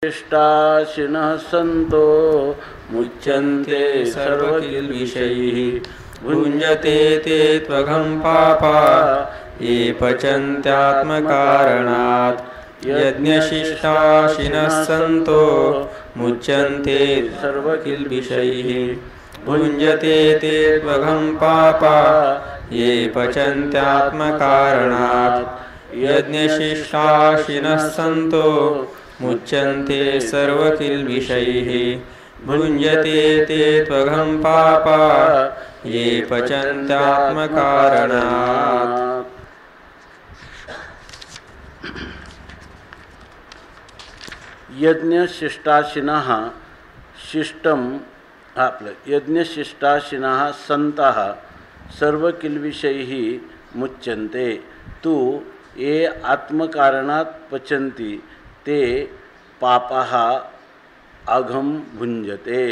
शिष्टाशिनः सन्तो मुच्यन्ते सर्वकिल्बिषैः भुञ्जते ते त्वघं पापा ये पचन्त्यात्मकारणात् यज्ञशिष्टाशिनः सन्तो मुच्यन्ते सर्वकिल्बिषैः भुञ्जते ते त्वघं पापा ये पचन्त्यात्मकारणात् यज्ञशिष्टाशिनः सन्तो मुच्यन्ते सर्वकिल्बिषैः भुञ्जते ते त्वघं पापा ये पचन्त्यात्मकारणात्। यज्ञशिष्टाशिनः शिष्टम आपलं यज्ञशिष्टाशिनः सन्तः सर्वकिल्बिषैः मुच्यन्ते तु ये आत्मकारणात् पचन्ति ते पापः अघं भुञ्जते।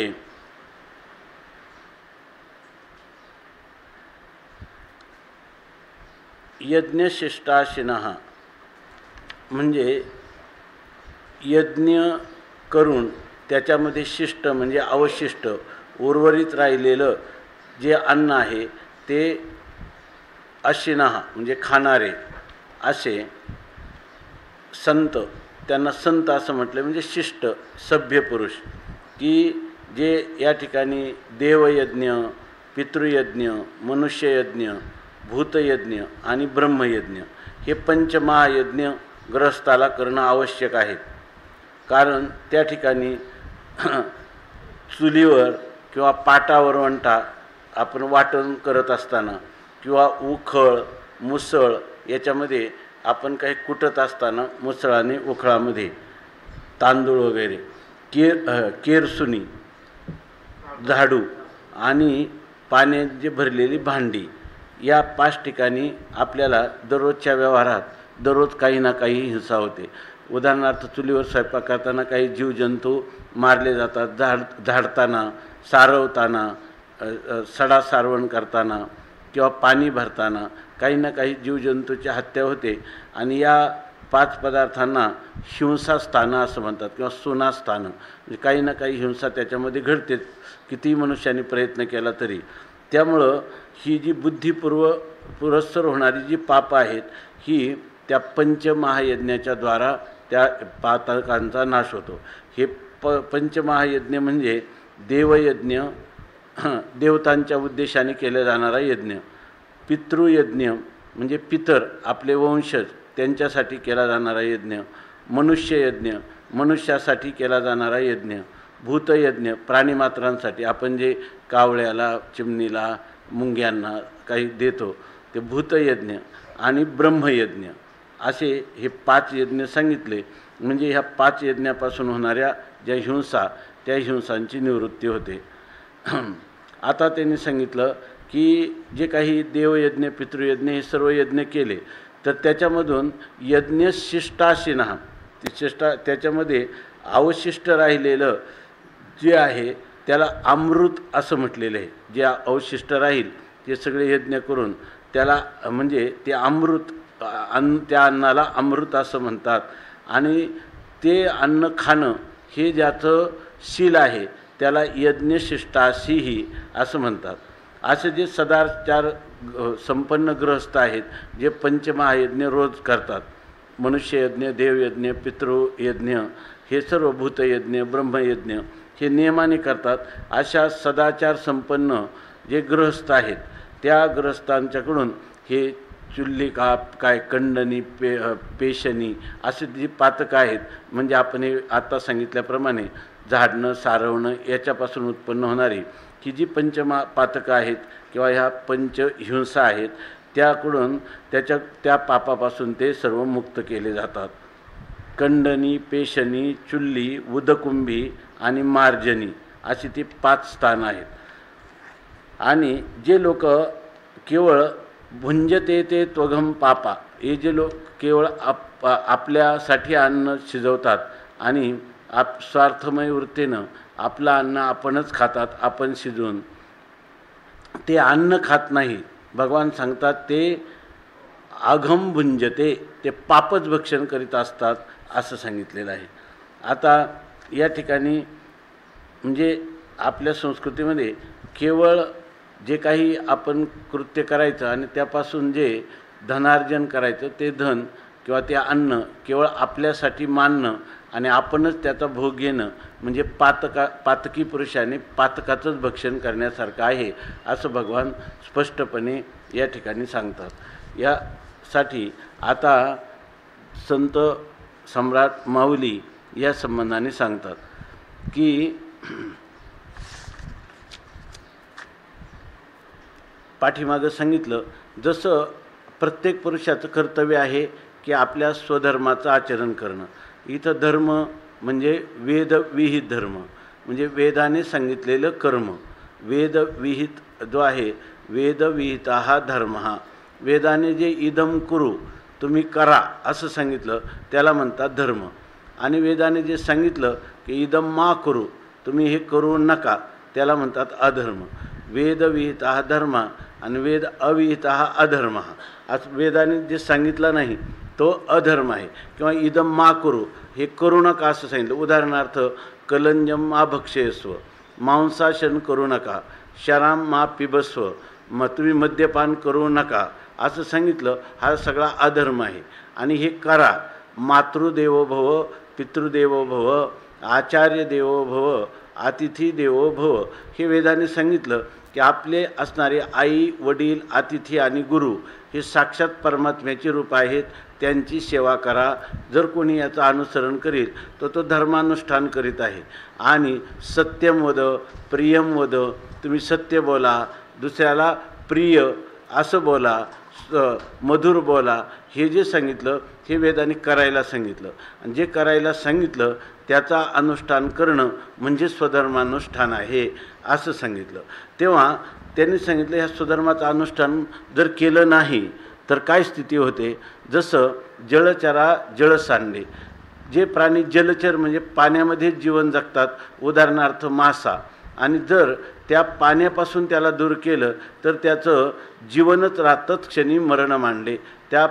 यज्ञशिष्टाशिनः म्हणजे यज्ञ करून त्याच्यामध्ये शिष्ट म्हणजे अवशिष्ट उर्वरित राहिलेलं जे अन्न आहे ते अशिनः म्हणजे खाणारे असे संत, त्यांना संत असं म्हटलं म्हणजे शिष्ट सभ्य पुरुष, की जे या ठिकाणी देवयज्ञ, पितृयज्ञ, मनुष्ययज्ञ, भूतयज्ञ आणि ब्रह्मयज्ञ हे पंचमहायज्ञ गृहस्थाला करणं आवश्यक आहे. कारण त्या ठिकाणी चुलीवर किंवा पाटावर वंटा आपण वाटण करत असताना किंवा उखळ मुसळ याच्यामध्ये आपण काही कुटत असताना मुसळाने उखळामध्ये तांदूळ वगैरे केरसुनी, झाडू आणि पाण्यात जे भरलेली भांडी या 5 ठिकाणी आपल्याला दररोजच्या व्यवहारात दररोज काही ना काही हिंसा होते. उदाहरणार्थ चुलीवर स्वयंपाक करताना काही जीवजंतू मारले जातात, झाडताना, सारवताना, सडा सारवण करताना किंवा पाणी भरताना काही ना काही जीवजंतूची हत्या होते. आणि या 5 पदार्थांना हिंसास्थानं असं म्हणतात किंवा सुनास्थानं, म्हणजे काही ना काही हिंसा त्याच्यामध्ये घडतेच कितीही मनुष्याने प्रयत्न केला तरी. त्यामुळं ही जी पुरस्सर होणारी जी पापं आहेत ही त्या पंचमहायज्ञाच्या द्वारा त्या पातकांचा नाश होतो. हे पंचमहायज्ञ म्हणजे देवयज्ञ, देवतांच्या उद्देशाने केला जाणारा यज्ञ, पितृयज्ञ म्हणजे पितर आपले वंशज त्यांच्यासाठी केला जाणारा यज्ञ, मनुष्ययज्ञ मनुष्यासाठी केला जाणारा यज्ञ, भूतयज्ञ प्राणीमात्रांसाठी आपण जे कावळ्याला, चिमणीला, मुंग्यांना काही देतो ते भूतयज्ञ, आणि ब्रह्मयज्ञ असे हे 5 यज्ञ सांगितले. म्हणजे ह्या 5 यज्ञापासून होणाऱ्या ज्या हिंसा त्या हिंसांची निवृत्ती होते. आता त्यांनी सांगितलं की जे काही देवयज्ञ, पितृयज्ञ हे सर्व यज्ञ केले तर त्याच्यामधून यज्ञशिष्टाशिनः त्याच्यामध्ये अवशिष्ट राहिलेलं जे आहे त्याला अमृत असं म्हटलेलं आहे. जे अवशिष्ट राहील ते सगळे यज्ञ करून त्याला म्हणजे ते अमृत त्या अन्नाला अमृत असं म्हणतात. आणि ते अन्न खाणं हे ज्याचं शील आहे त्याला यज्ञशिष्टाशीही असं म्हणतात. असे जे सदाचार संपन्न गृहस्थ आहेत जे पंचमहायज्ञ रोज करतात, मनुष्ययज्ञ, देवयज्ञ, पितृयज्ञ हे सर्व भूतयज्ञ, ब्रह्मयज्ञ हे नियमाने करतात. अशा सदाचार संपन्न जे गृहस्थ आहेत त्या गृहस्थांच्याकडून हे चुल्ली काप, काय कंडणी, पेशणी असे जी पातकं आहेत, म्हणजे आपण हे आता सांगितल्याप्रमाणे झाडणं, सारवणं याच्यापासून उत्पन्न होणारी ही जी पातकं आहेत किंवा ह्या पंचहिंसा आहेत त्याकडून त्या पापापासून ते सर्व मुक्त केले जातात. कंडणी, पेशणी, चुल्ली, उदकुंभी आणि मार्जनी अशी ती 5 स्थानं आहेत. आणि जे लोक केवळ भुंजते ते त्वघं पापा हे जे लोक केवळ आपल्यासाठी अन्न शिजवतात आणि स्वार्थमय वृत्तीनं आपलं अन्न आपणच खातात, आपण शिजवून ते अन्न खात नाही. भगवान सांगतात ते अघम भुंजते, ते पापच भक्षण करीत असतात असं सांगितलेलं आहे. आता या ठिकाणी म्हणजे आपल्या संस्कृतीमध्ये केवळ जे काही आपण कृत्य करायचं आणि त्यापासून जे धनार्जन करायचं ते धन किंवा ते अन्न केवळ आपल्यासाठी मानणं आणि आपणच त्याचा भोग घेणं म्हणजे पातकी पुरुषाने पातकाचंच भक्षण करण्यासारखं आहे असं भगवान स्पष्टपणे या ठिकाणी सांगतात। यासाठी आता संत सम्राट माऊली या संबंधाने सांगतात की पाठीमागं सांगितलं जसं प्रत्येक पुरुषाचं कर्तव्य आहे की आपल्या स्वधर्माचं आचरण करणं। इथं धर्म म्हणजे वेदविहित धर्म म्हणजे वेदाने सांगितलेलं कर्म, वेदविहित जो आहे वेदविहित हा धर्म, हा वेदाने जे इदम कुरु तुम्ही करा असं सांगितलं त्याला म्हणतात धर्म, आणि वेदाने जे सांगितलं की इदम मा कुरु तुम्ही हे करू नका त्याला म्हणतात अधर्म। वेदविहित हा धर्म आणि वेद अविहित हा अधर्म, आज वेदाने जे सांगितलं नाही तो अधर्म आहे किंवा इदम मा कुरु हे करू नका असं सांगितलं। उदाहरणार्थ कलंजम मा भक्षयस्व, मांसाशन करू नका, शराम मा पिबस्व, मग तुम्ही मद्यपान करू नका असं सांगितलं, हा सगळा अधर्म आहे। आणि हे करा, मातृदेवो भव, पितृदेवो भव, आचार्य देवो भव, अतिथी देवो भव, हे वेदाने सांगितलं की आपले असणारे आई वडील अतिथी आणि गुरु हे साक्षात परमात्म्याचे रूप आहेत, त्यांची सेवा करा। जर कोणी याचं अनुसरण करील तर तो धर्मानुष्ठान करीत आहे। आणि सत्यम वद प्रियम वद, तुम्ही सत्य बोला, दुसऱ्याला प्रिय असं बोला, मधुर बोला, हे जे सांगितलं हे वेदाने करायला सांगितलं। आणि जे करायला सांगितलं त्याचा अनुष्ठान करणं म्हणजे स्वधर्मानुष्ठान आहे असं सांगितलं। तेव्हा त्यांनी सांगितलं ह्या स्वधर्माचं अनुष्ठान जर केलं नाही तर काय स्थिती होते, जसं जलचरा जळसांडे, जे प्राणी जलचर म्हणजे पाण्यामध्ये जीवन जगतात, उदाहरणार्थ मासा, आणि जर त्या पाण्यापासून त्याला दूर केलं तर त्याचं जीवनच राहतच क्षणी मरण मांडले। त्या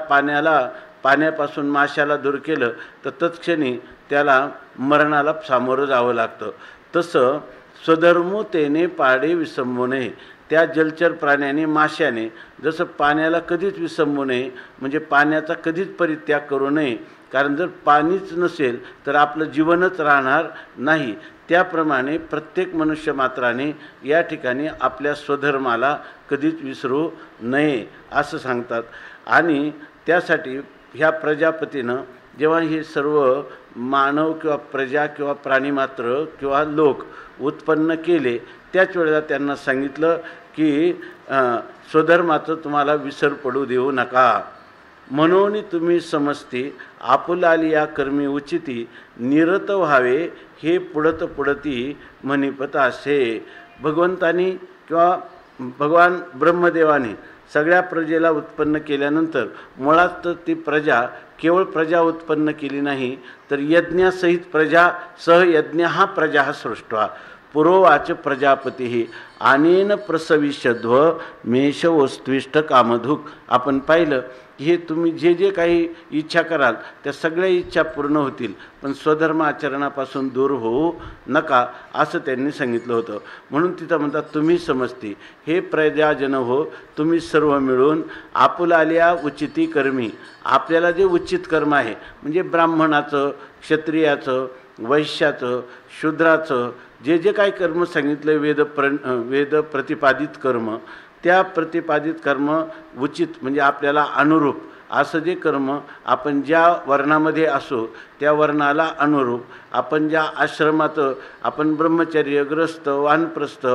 पाण्यापासून माशाला दूर केलं तर तत्क्षणी त्याला मरणाला सामोरं जावं लागतं। तसं स्वधर्मतेने पाडे विसंबू नये, त्या जलचर प्राण्याने माशाने जसं पाण्याला कधीच विसंबू नये म्हणजे पाण्याचा कधीच परित्याग करू नये, कारण जर पाणीच नसेल तर आपलं जीवनच राहणार नाही, त्याप्रमाणे प्रत्येक मनुष्य मात्राने या ठिकाणी आपल्या स्वधर्माला कधीच विसरू नये असं सांगतात। आणि त्यासाठी ह्या प्रजापतीनं जेव्हा हे सर्व मानव किंवा प्रजा किंवा प्राणीमात्र किंवा लोक उत्पन्न केले त्याच वेळेला त्यांना सांगितलं की स्वधर्माचं तुम्हाला विसर पडू देऊ नका। म्हणून तुम्ही समजती आपुलाली या कर्मी उचिती, निरत व्हावे हे पुढत पुढती म्हणिपत असे। भगवंतानी किंवा भगवान ब्रह्मदेवाने सगळ्या प्रजेला उत्पन्न केल्यानंतर मुळात तर ती प्रजा केवळ प्रजा उत्पन्न केली नाही तर यज्ञासहित प्रजा सहयज्ञ हा प्रजा सृष्टवा पुरोवाच प्रजापती अनेन प्रसविष्यध्व मेषवस्त्विष्ट कामधुक। आपण पाहिलं हे तुम्ही जे जे काही इच्छा कराल त्या सगळ्या इच्छा पूर्ण होतील, पण स्वधर्म आचरणापासून दूर होऊ नका असं त्यांनी सांगितलं होतं। म्हणून तिथं म्हणतात तुम्ही समजती हे प्रजाजन हो, तुम्ही सर्व मिळून आपुलाल्या उचिती कर्मी, आपल्याला जे उचित कर्म आहे म्हणजे ब्राह्मणाचं, क्षत्रियाचं, वैश्याचं, शूद्राचं जे जे काही कर्म सांगितलं वेद प्रतिपादित कर्म, त्या प्रतिपादित कर्म उचित म्हणजे आपल्याला अनुरूप असं जे कर्म आपण ज्या वर्णामध्ये असो त्या वर्णाला अनुरूप, आपण ज्या आश्रमात आपण ब्रह्मचर्य ग्रस्त वानप्रस्थ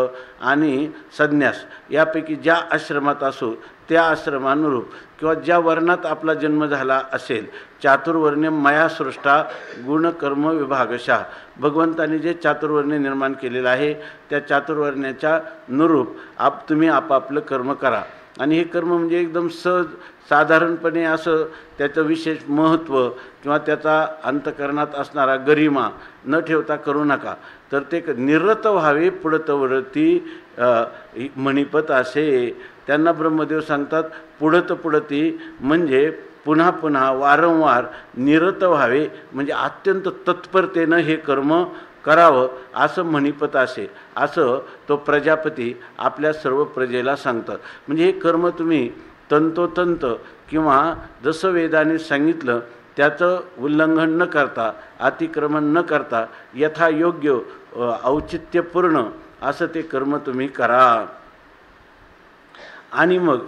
आणि संन्यास यापैकी ज्या आश्रमात असो त्या आश्रमानुरूप किंवा ज्या वर्णात आपला जन्म झाला असेल, चातुर्वर्ण्य मया सृष्टा गुणकर्म विभागशः, भगवंताने जे चातुर्वर्ण्य निर्माण केलेलं आहे त्या चातुर्वर्ण्याच्या अनुरूप तुम्ही आपापलं कर्म करा। आणि हे कर्म म्हणजे एकदम सहज साधारणपणे असं त्याचं विशेष महत्त्व किंवा त्याचा अंतकरणात असणारा गरिमा न ठेवता करू नका, तर ते निरत व्हावे पुढतवरती म्हणिपत असे। त्यांना ब्रह्मदेव सांगतात पुढत पुढती म्हणजे पुन्हा पुन्हा वारंवार निरत व्हावे, म्हणजे अत्यंत तत्परतेनं हे कर्म करावं असं म्हणीपत असे, असं तो प्रजापती आपल्या सर्व प्रजेला सांगतात. म्हणजे हे कर्म तुम्ही तंतोतंत किंवा जसं वेदाने सांगितलं त्याचं उल्लंघन न करता, अतिक्रमण न करता, यथायोग्य औचित्यपूर्ण असं ते कर्म तुम्ही करा. आणि मग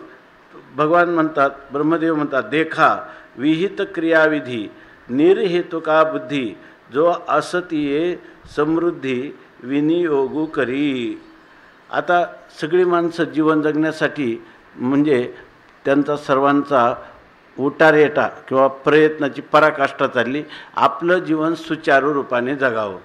भगवान म्हणतात, ब्रह्मदेव म्हणतात, देखा विहित क्रियाविधी निर्हेतुका बुद्धी जो असतीये समृद्धी विनियोगू करी. आता सगळी माणसं जीवन जगण्यासाठी म्हणजे त्यांचा सर्वांचा उटारेटा किंवा प्रयत्नाची पराकाष्ठा चालली, आपलं जीवन सुचारू रूपाने जगावं.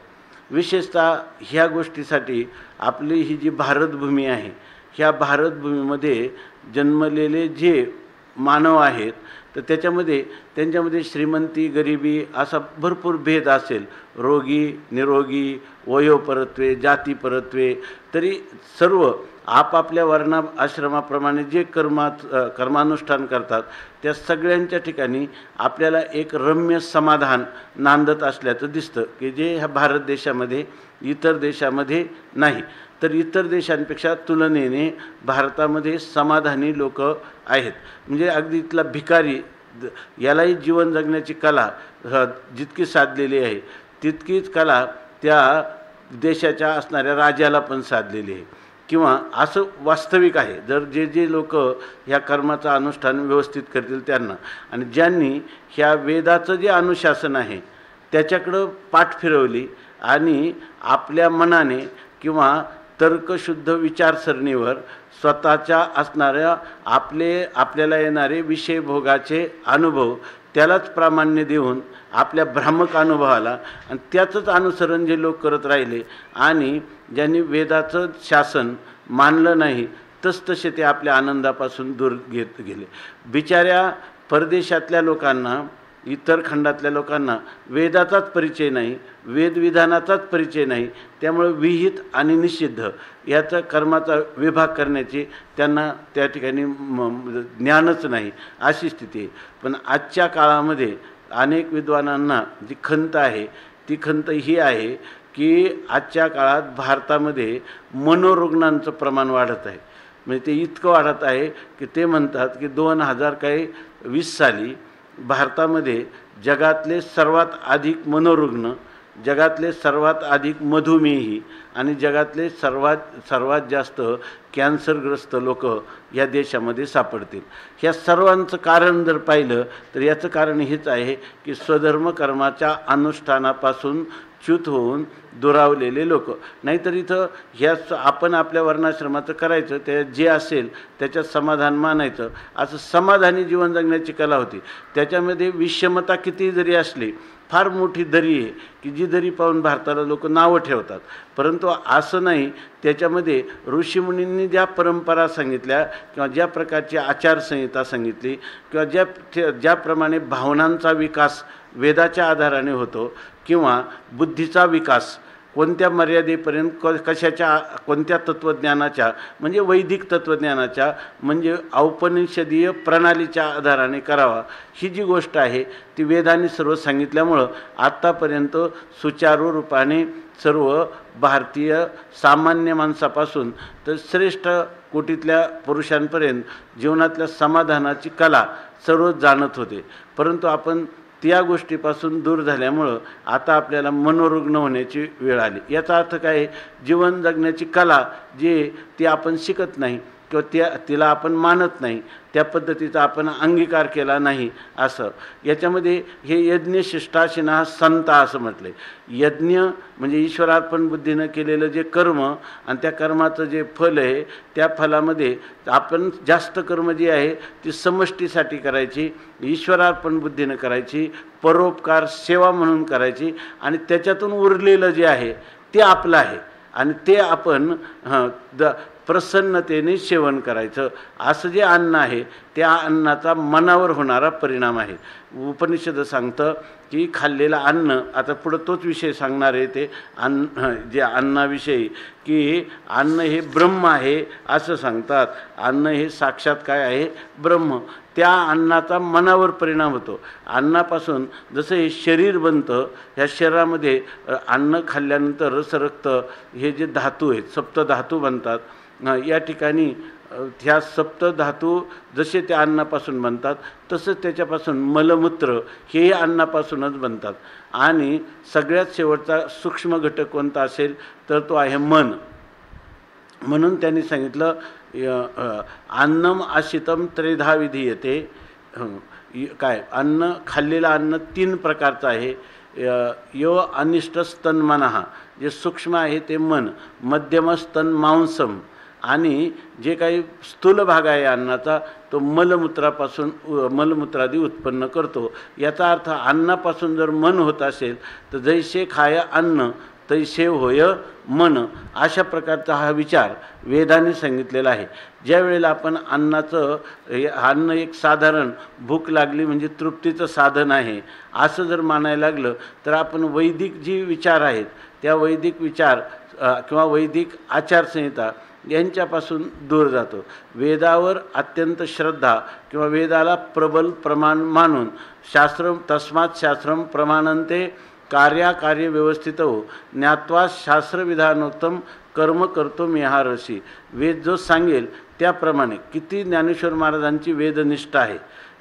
विशेषतः ह्या गोष्टीसाठी आपली ही जी भारतभूमी आहे, ह्या भारतभूमीमध्ये जन्मलेले जे मानव आहेत तर त्यांच्यामध्ये श्रीमंती गरिबी असा भरपूर भेद असेल, रोगी निरोगी, वयोपरत्वे, जातीपरत्वे, तरी सर्व आपापल्या वर्णा आश्रमाप्रमाणे जे कर्मानुष्ठान करतात त्या सगळ्यांच्या ठिकाणी आपल्याला एक रम्य समाधान नांदत असल्याचं दिसतं, की जे ह्या भारत देशामध्ये इतर देशामध्ये नाही. तर इतर देशांपेक्षा तुलनेने भारतामध्ये समाधानी लोक आहेत. म्हणजे अगदी इथला भिकारी यालाही जीवन जगण्याची कला जितकी साधलेली आहे तितकीच कला त्या देशाच्या असणाऱ्या राजाला पण साधलेली आहे. किंवा असं वास्तविक आहे, जर जे लोक ह्या कर्माचं अनुष्ठान व्यवस्थित करतील त्यांना, आणि ज्यांनी ह्या वेदाचं जे अनुशासन आहे त्याच्याकडं पाठ फिरवली आणि आपल्या मनाने किंवा तर्कशुद्ध विचारसरणीवर स्वतःच्या असणाऱ्या आपल्याला येणारे विषयभोगाचे अनुभव त्यालाच प्रामाण्य देऊन आपल्या भ्रामक अनुभवाला आणि त्याचंच अनुसरण जे लोक करत राहिले आणि ज्यांनी वेदाचं शासन मानलं नाही तसतसे ते आपल्या आनंदापासून दूर घेत गेले. बिचाऱ्या परदेशातल्या लोकांना, इतर खंडातल्या लोकांना वेदाचाच परिचय नाही, वेदविधानाचाच परिचय नाही, त्यामुळे विहित आणि निषिद्ध याचा कर्माचा विभाग करण्याची त्यांना त्या ठिकाणी ज्ञानच नाही, अशी स्थिती आहे. पण आजच्या काळामध्ये अनेक विद्वानांना जी खंत आहे ती खंत ही आहे की आजच्या काळात भारतामध्ये मनोरुग्णांचं प्रमाण वाढत आहे. म्हणजे ते इतकं वाढत आहे की ते म्हणतात की 2020 साली भारतामध्ये जगातले सर्वात अधिक मनोरुग्ण, जगातले सर्वात अधिक मधुमेही आणि जगातले सर्वात जास्त कॅन्सरग्रस्त लोक या देशामध्ये सापडतील. ह्या सर्वांचं कारण जर पाहिलं तर याचं कारण हेच आहे की स्वधर्म कर्माच्या अनुष्ठानापासून च्युत होऊन दुरावलेले लोक. नाहीतर इथं ह्या आपण आपल्या वर्णाश्रमाचं करायचं, त्या जे असेल त्याच्यात समाधान मानायचं, असं समाधानी जीवन जगण्याची कला होती. त्याच्यामध्ये विषमता किती जरी असली, फार मोठी दरी आहे की जी दरी पाहून भारताला लोक नावं ठेवतात, परंतु असं नाही. त्याच्यामध्ये ऋषीमुनींनी ज्या परंपरा सांगितल्या किंवा ज्या प्रकारची आचारसंहिता सांगितली किंवा ज्याप्रमाणे भावनांचा विकास वेदाच्या आधाराने होतो किंवा बुद्धीचा विकास कोणत्या मर्यादेपर्यंत कोणत्या तत्त्वज्ञानाच्या म्हणजे वैदिक तत्त्वज्ञानाच्या म्हणजे औपनिषदीय प्रणालीच्या आधाराने करावा, ही जी गोष्ट आहे ती वेदांनी सर्व सांगितल्यामुळं आत्तापर्यंत सुचारू रूपाने सर्व भारतीय सामान्य माणसापासून तर श्रेष्ठ कोटीतल्या पुरुषांपर्यंत जीवनातल्या समाधानाची कला सर्व जाणत होते. परंतु आपण त्या गोष्टीपासून दूर झाल्यामुळं आता आपल्याला मनोरुग्ण होण्याची वेळ आली. याचा अर्थ काय? जीवन जगण्याची कला जी ती आपण शिकत नाही किंवा तिला आपण मानत नाही, त्या पद्धतीचा आपण अंगीकार केला नाही असं. याच्यामध्ये हे यज्ञ शिष्टाशिना संता असं म्हटले. यज्ञ म्हणजे ईश्वरार्पण बुद्धीनं केलेलं जे कर्म आणि त्या कर्माचं जे फल आहे त्या फलामध्ये आपण जास्त कर्म जी आहे ती समष्टीसाठी करायची, ईश्वरार्पण बुद्धीनं करायची, परोपकार सेवा म्हणून करायची आणि त्याच्यातून उरलेलं जे आहे ते आपलं आहे आणि ते आपण प्रसन्नतेने सेवन करायचं. असं जे अन्न आहे त्या अन्नाचा मनावर होणारा परिणाम आहे. उपनिषद सांगतं की खाल्लेलं अन्न, आता पुढं तोच विषय सांगणार आहे ते अन्न, जे अन्नाविषयी, की अन्न हे ब्रह्म आहे असं सांगतात. अन्न हे साक्षात काय आहे? ब्रह्म. त्या अन्नाचा मनावर परिणाम होतो. अन्नापासून जसं हे शरीर बनतं, ह्या शरीरामध्ये अन्न खाल्ल्यानंतर रसरक्त हे जे धातू आहेत, सप्तधातू बनतात. या ठिकाणी ह्या सप्तधातू जसे त्या अन्नापासून बनतात तसंच त्याच्यापासून मलमूत्र हेही अन्नापासूनच बनतात. आणि सगळ्यात शेवटचा सूक्ष्म घटक कोणता असेल तर तो आहे मन. म्हणून त्यांनी सांगितलं अन्नम आशितम त्रेधा विधीयते. काय अन्न, खाल्लेलं अन्न 3 प्रकारचं आहे. यो अनिष्टस्तन्मनः, जे सूक्ष्म आहे ते मन, मध्यमस्तन मांसम, आणि जे काही स्थूल भाग आहे अन्नाचा तो मलमूत्रापासून मलमूत्रादी उत्पन्न करतो. याचा अर्थ अन्नापासून जर मन होत असेल तर जैसे खाय अन्न तैसे होय मन, अशा प्रकारचा हा विचार वेदाने सांगितलेला आहे. ज्या वेळेला आपण अन्नाचं, अन्न एक साधारण भूक लागली म्हणजे तृप्तीचं साधन आहे असं जर मानायला लागलं तर आपण वैदिक जी विचार आहेत त्या वैदिक विचार किंवा वैदिक आचारसंहिता यांच्यापासून दूर जातो. वेदावर अत्यंत श्रद्धा किंवा वेदाला प्रबल प्रमाण मानून शास्त्रम तस्मात् शास्त्रम प्रमाणन्ते कार्याकार्य व्यवस्थित हो ज्ञात्वा शास्त्रविधानोक्तम कर्म करतो मिहारसी. वेद जो सांगेल त्याप्रमाणे. किती ज्ञानेश्वर महाराजांची वेदनिष्ठा आहे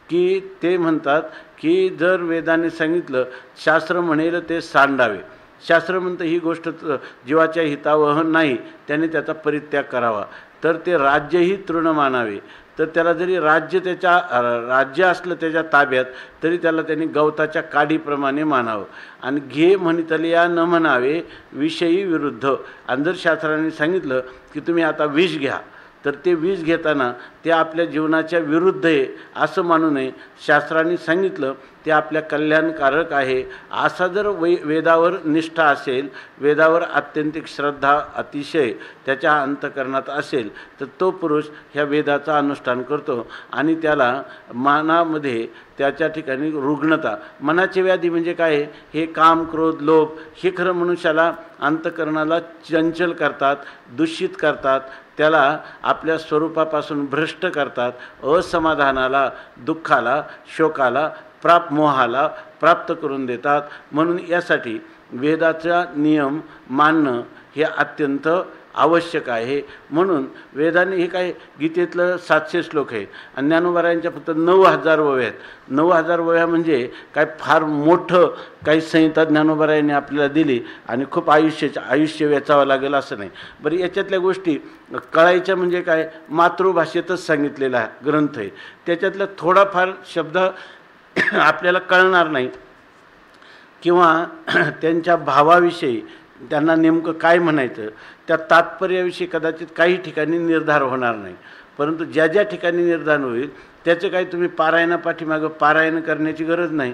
की ते म्हणतात की जर वेदाने सांगितलं, शास्त्र म्हणेल ते सांडावे. शास्त्र म्हणतं ही गोष्ट जीवाच्या हितावह नाही, त्याने त्याचा परित्याग करावा. तर ते राज्यही तृण मानावे. तर त्याला जरी राज्य असलं त्याच्या ताब्यात तरी त्याला त्यांनी गवताच्या काडीप्रमाणे मानावं. आणि घे म्हणितले या न म्हणावे विषयी विरुद्ध. आणि जर शास्त्राने सांगितलं की तुम्ही आता विष घ्या तर ते विष घेताना ते आपल्या जीवनाच्या विरुद्ध आहे असं मानू नये. शास्त्राने सांगितलं ते आपल्या कल्याणकारक आहे असा जर वेदावर निष्ठा असेल, वेदावर आत्यंतिक श्रद्धा अतिशय त्याच्या अंतःकरणात असेल तर तो पुरुष ह्या वेदाचा अनुष्ठान करतो. आणि त्याला मनामध्ये त्याच्या ठिकाणी रुग्णता, मनाची व्याधी म्हणजे काय? हे काम, क्रोध, लोभ हे खरं मनुष्याला अंतःकरणाला चंचल करतात, दूषित करतात, त्याला आपल्या स्वरूपापासून भ्रष्ट करतात, असमाधानाला, दुःखाला, शोकाला, मोहाला प्राप्त करून देतात. म्हणून यासाठी वेदाचा नियम मानणं हे अत्यंत आवश्यक आहे. म्हणून वेदाने हे काय, गीतेतलं 700 श्लोक आहे आणि ज्ञानोबारायांच्या फक्त 9000 ओव्या आहेत. 9000 ओव्या म्हणजे काय फार मोठं काही संहिता ज्ञानोबारायांनी आपल्याला दिली आणि खूप आयुष्य वेचावं लागेल असं नाही. बरं, याच्यातल्या गोष्टी कळायच्या म्हणजे काय, मातृभाषेतच सांगितलेला ग्रंथ आहे. त्याच्यातला थोडाफार शब्द आपल्याला कळणार नाही किंवा त्यांच्या भावाविषयी त्यांना नेमकं काय म्हणायचं त्या तात्पर्याविषयी कदाचित काही ठिकाणी निर्धार होणार नाही. परंतु ज्या ज्या ठिकाणी निर्धार होईल त्याचं काही तुम्ही पारायणापाठीमागं पारायण करण्याची गरज नाही.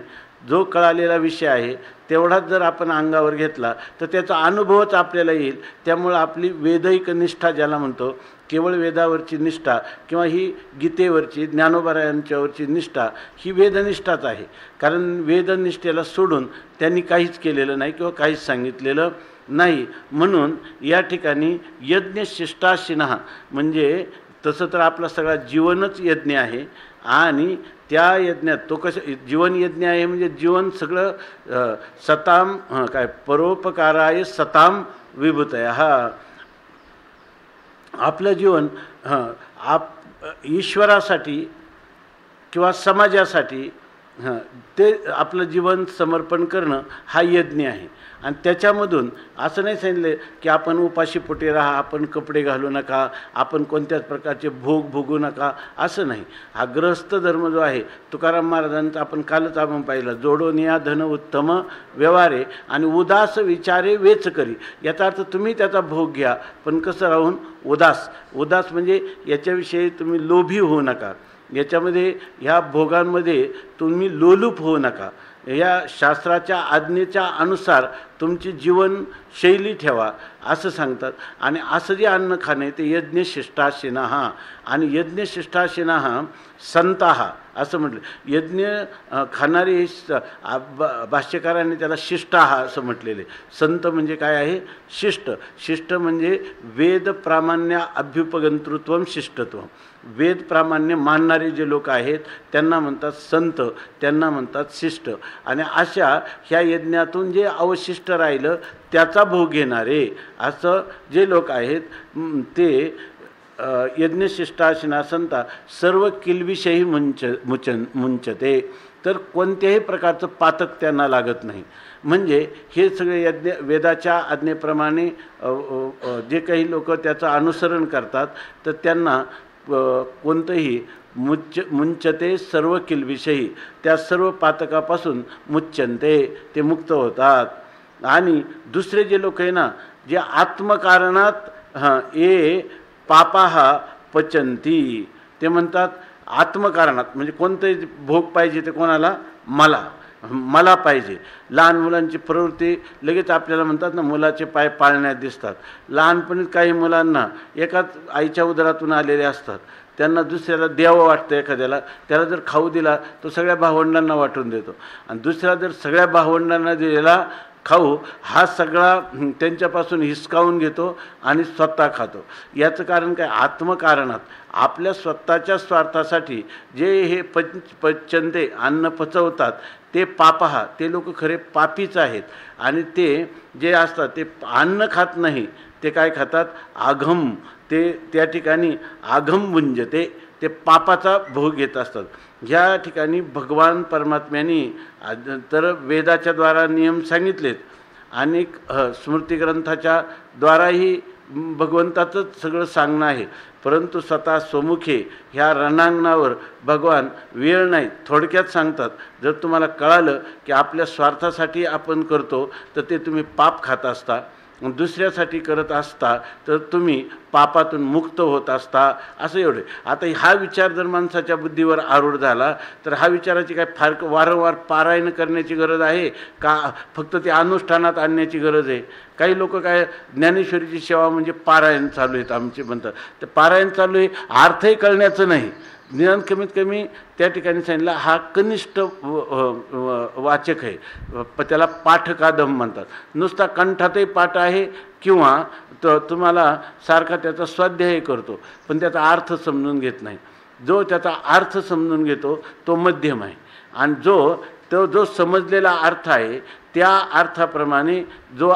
जो कळालेला विषय आहे तेवढाच जर आपण अंगावर घेतला तर त्याचा अनुभवच आपल्याला येईल. त्यामुळं आपली वेदैक निष्ठा ज्याला म्हणतो, केवळ वेदावरची निष्ठा किंवा ही गीतेवरची ज्ञानोबारायांच्यावरची निष्ठा ही वेदनिष्ठाच आहे. कारण वेदनिष्ठेला सोडून त्यांनी काहीच केलेलं नाही किंवा काहीच सांगितलेलं नाही. म्हणून या ठिकाणी यज्ञशिष्टाशिनः म्हणजे तसं तर आपला सगळा जीवनच यज्ञ आहे आणि त्या यज्ञात तो कसं जीवन यज्ञ आहे म्हणजे जीवन सगळं सताम काय परोपकाराय सताम विभूतय. हा आपलं जीवन ईश्वरासाठी किंवा समाजासाठी ते आपलं जीवन समर्पण करणं हा यज्ञ आहे. आणि त्याच्यामधून असं नाही सांगितलं की आपण उपाशीपोटी राहा, आपण कपडे घालू नका, आपण कोणत्याच प्रकारचे भोग भोगू नका, असं नाही. हा गृहस्थ धर्म जो आहे तुकाराम महाराजांचा आपण कालच आपण पाहिलं, जोडून या धन उत्तम व्यवहारे आणि उदास विचारे वेच करी. याचा अर्थ तुम्ही त्याचा भोग घ्या पण कसं राहून, उदास म्हणजे याच्याविषयी तुम्ही लोभी होऊ नका, याच्यामध्ये ह्या भोगांमध्ये तुम्ही लोलूप होऊ नका. या शास्त्राच्या आज्ञेच्या अनुसार तुमची जीवनशैली ठेवा असं सांगतात. आणि असं जे अन्न खाणे ते यज्ञशिष्टाशिनः, आणि यज्ञशिष्टाशिनः संताः असं म्हटलं. यज्ञ खाणारे भाष्यकारांनी त्याला शिष्टाः असं म्हटलेले. संत म्हणजे काय आहे? शिष्ट. शिष्ट म्हणजे वेद प्रामाण्य अभ्युपगंतृत्वम शिष्टत्वम. वेद प्रामाण्य मानणारे जे लोक आहेत त्यांना म्हणतात संत, त्यांना म्हणतात शिष्ट. आणि अशा ह्या यज्ञातून जे अवशिष्ट राहिलं त्याचा भोग घेणारे असं जे लोक आहेत ते यज्ञशिष्टाशिना संता सर्व किलविषयी मुंचते. तर कोणत्याही प्रकारचं पातक त्यांना लागत नाही. म्हणजे हे सगळे यज्ञ वेदाच्या आज्ञेप्रमाणे जे काही लोक त्याचं अनुसरण करतात तर त्यांना कोणतंही मुंचते सर्व किलविषयी, त्या सर्व पातकापासून मुच्चनते, ते मुक्त होतात. आणि दुसरे जे लोक आहे ना, जे आत्मकारणात ये पापाः पचंती, ते म्हणतात आत्मकारणात म्हणजे कोणतंही भोग पाहिजे ते कोणाला? मला पाहिजे. लहान मुलांची प्रवृत्ती लगेच आपल्याला म्हणतात ना, मुलाचे पाय पाळण्यात दिसतात. लहानपणीच काही मुलांना एकाच आईच्या उदरातून आलेले असतात, त्यांना दुसऱ्याला द्यावं वाटतं. एखाद्याला त्याला जर खाऊ दिला तो सगळ्या भावंडांना वाटून देतो, आणि दुसरा जर सगळ्या भावंडांना दिलेला खाऊ हा सगळा त्यांच्यापासून हिसकावून घेतो आणि स्वतः खातो. याचं कारण काय? आत्मकारणात आपल्या स्वतःच्या स्वार्थासाठी जे हे पचंते अन्न पचवतात ते पापहा, ते लोक खरे पापीच आहेत. आणि ते जे असतात ते अन्न खात नाही, ते काय खातात? आघम. ते त्या ठिकाणी आघम भुंजते, ते पापाचा भोग घेत असतात. ह्या ठिकाणी भगवान परमात्म्यांनी तर वेदाच्या द्वारा नियम सांगितलेत, अनेक स्मृतिग्रंथाच्या द्वाराही भगवंताचंच सगळं सांगणं आहे. परंतु स्वतः स्वमुखे ह्या रणांगणावर भगवान वेळ नाही थोडक्यात सांगतात. जर तुम्हाला कळालं की आपल्या स्वार्थासाठी आपण करतो तर ते तुम्ही पाप खात असता, दुसऱ्यासाठी करत असता तर तुम्ही पापातून मुक्त होत असता, असं एवढे. आता हा विचार जर माणसाच्या बुद्धीवर आरूढ झाला तर हा विचाराची काय फार वारंवार पारायण करण्याची गरज आहे का? फक्त ते अनुष्ठानात आणण्याची गरज आहे? काही लोक काय ज्ञानेश्वरीची सेवा म्हणजे पारायण चालू आहेत आमचे म्हणतात. तर पारायण चालू आहे, अर्थही कळण्याचं नाही. निदान कमीत कमी त्या ठिकाणी सांगितलं हा कनिष्ठ वाचक आहे, त्याला पाठकादम म्हणतात. नुसता कंठातही पाठ आहे किंवा तुम्हाला सारखा त्याचा स्वाध्याय करतो पण त्याचा अर्थ समजून घेत नाही. जो त्याचा अर्थ समजून घेतो तो मध्यम आहे, आणि जो समजलेला अर्थ आहे त्या अर्थाप्रमाणे जो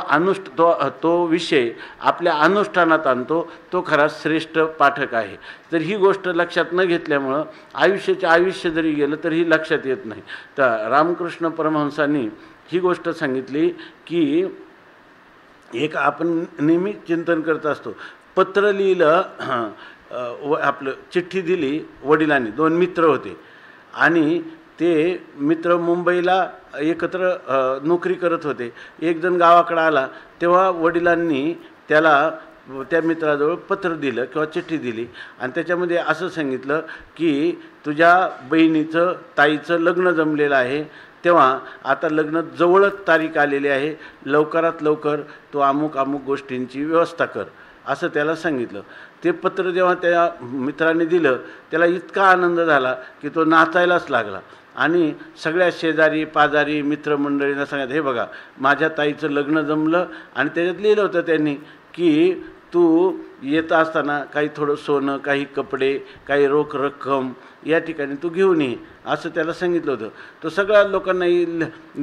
तो विषय आपल्या अनुष्ठानात आणतो तो खरा श्रेष्ठ पाठक आहे. तर ही गोष्ट लक्षात न घेतल्यामुळं आयुष्य जरी गेलं तरी ही लक्षात येत नाही. तर रामकृष्ण परमहंसांनी ही गोष्ट सांगितली की एक आपण नेहमी चिंतन करत असतो. पत्र लिहिलं, आपलं चिठ्ठी दिली वडिलांनी. 2 मित्र होते आणि ते मित्र मुंबईला एकत्र नोकरी करत होते. एक जण गावाकडे आला तेव्हा वडिलांनी त्या मित्राजवळ पत्र दिलं किंवा चिठ्ठी दिली आणि त्याच्यामध्ये असं सांगितलं की तुझ्या बहिणीचं ताईचं लग्न जमलेलं आहे, तेव्हा आता लग्न जवळच तारीख आलेली आहे, लवकरात लवकर तो अमुक गोष्टींची व्यवस्था कर असं त्याला सांगितलं. ते पत्र जेव्हा त्या मित्राने दिलं त्याला इतका आनंद झाला की तो नाचायलाच लागला आणि सगळ्या शेजारी पाजारी मित्रमंडळींना सांगितलं, हे बघा माझ्या ताईचं लग्न जमलं आणि त्याच्यात लिहिलं होतं त्यांनी की तू येत असताना काही थोडं सोनं, काही कपडे, काही रोख रक्कम या ठिकाणी तू घेऊन ये असं त्याला सांगितलं होतं. तो सगळ्या लोकांना ही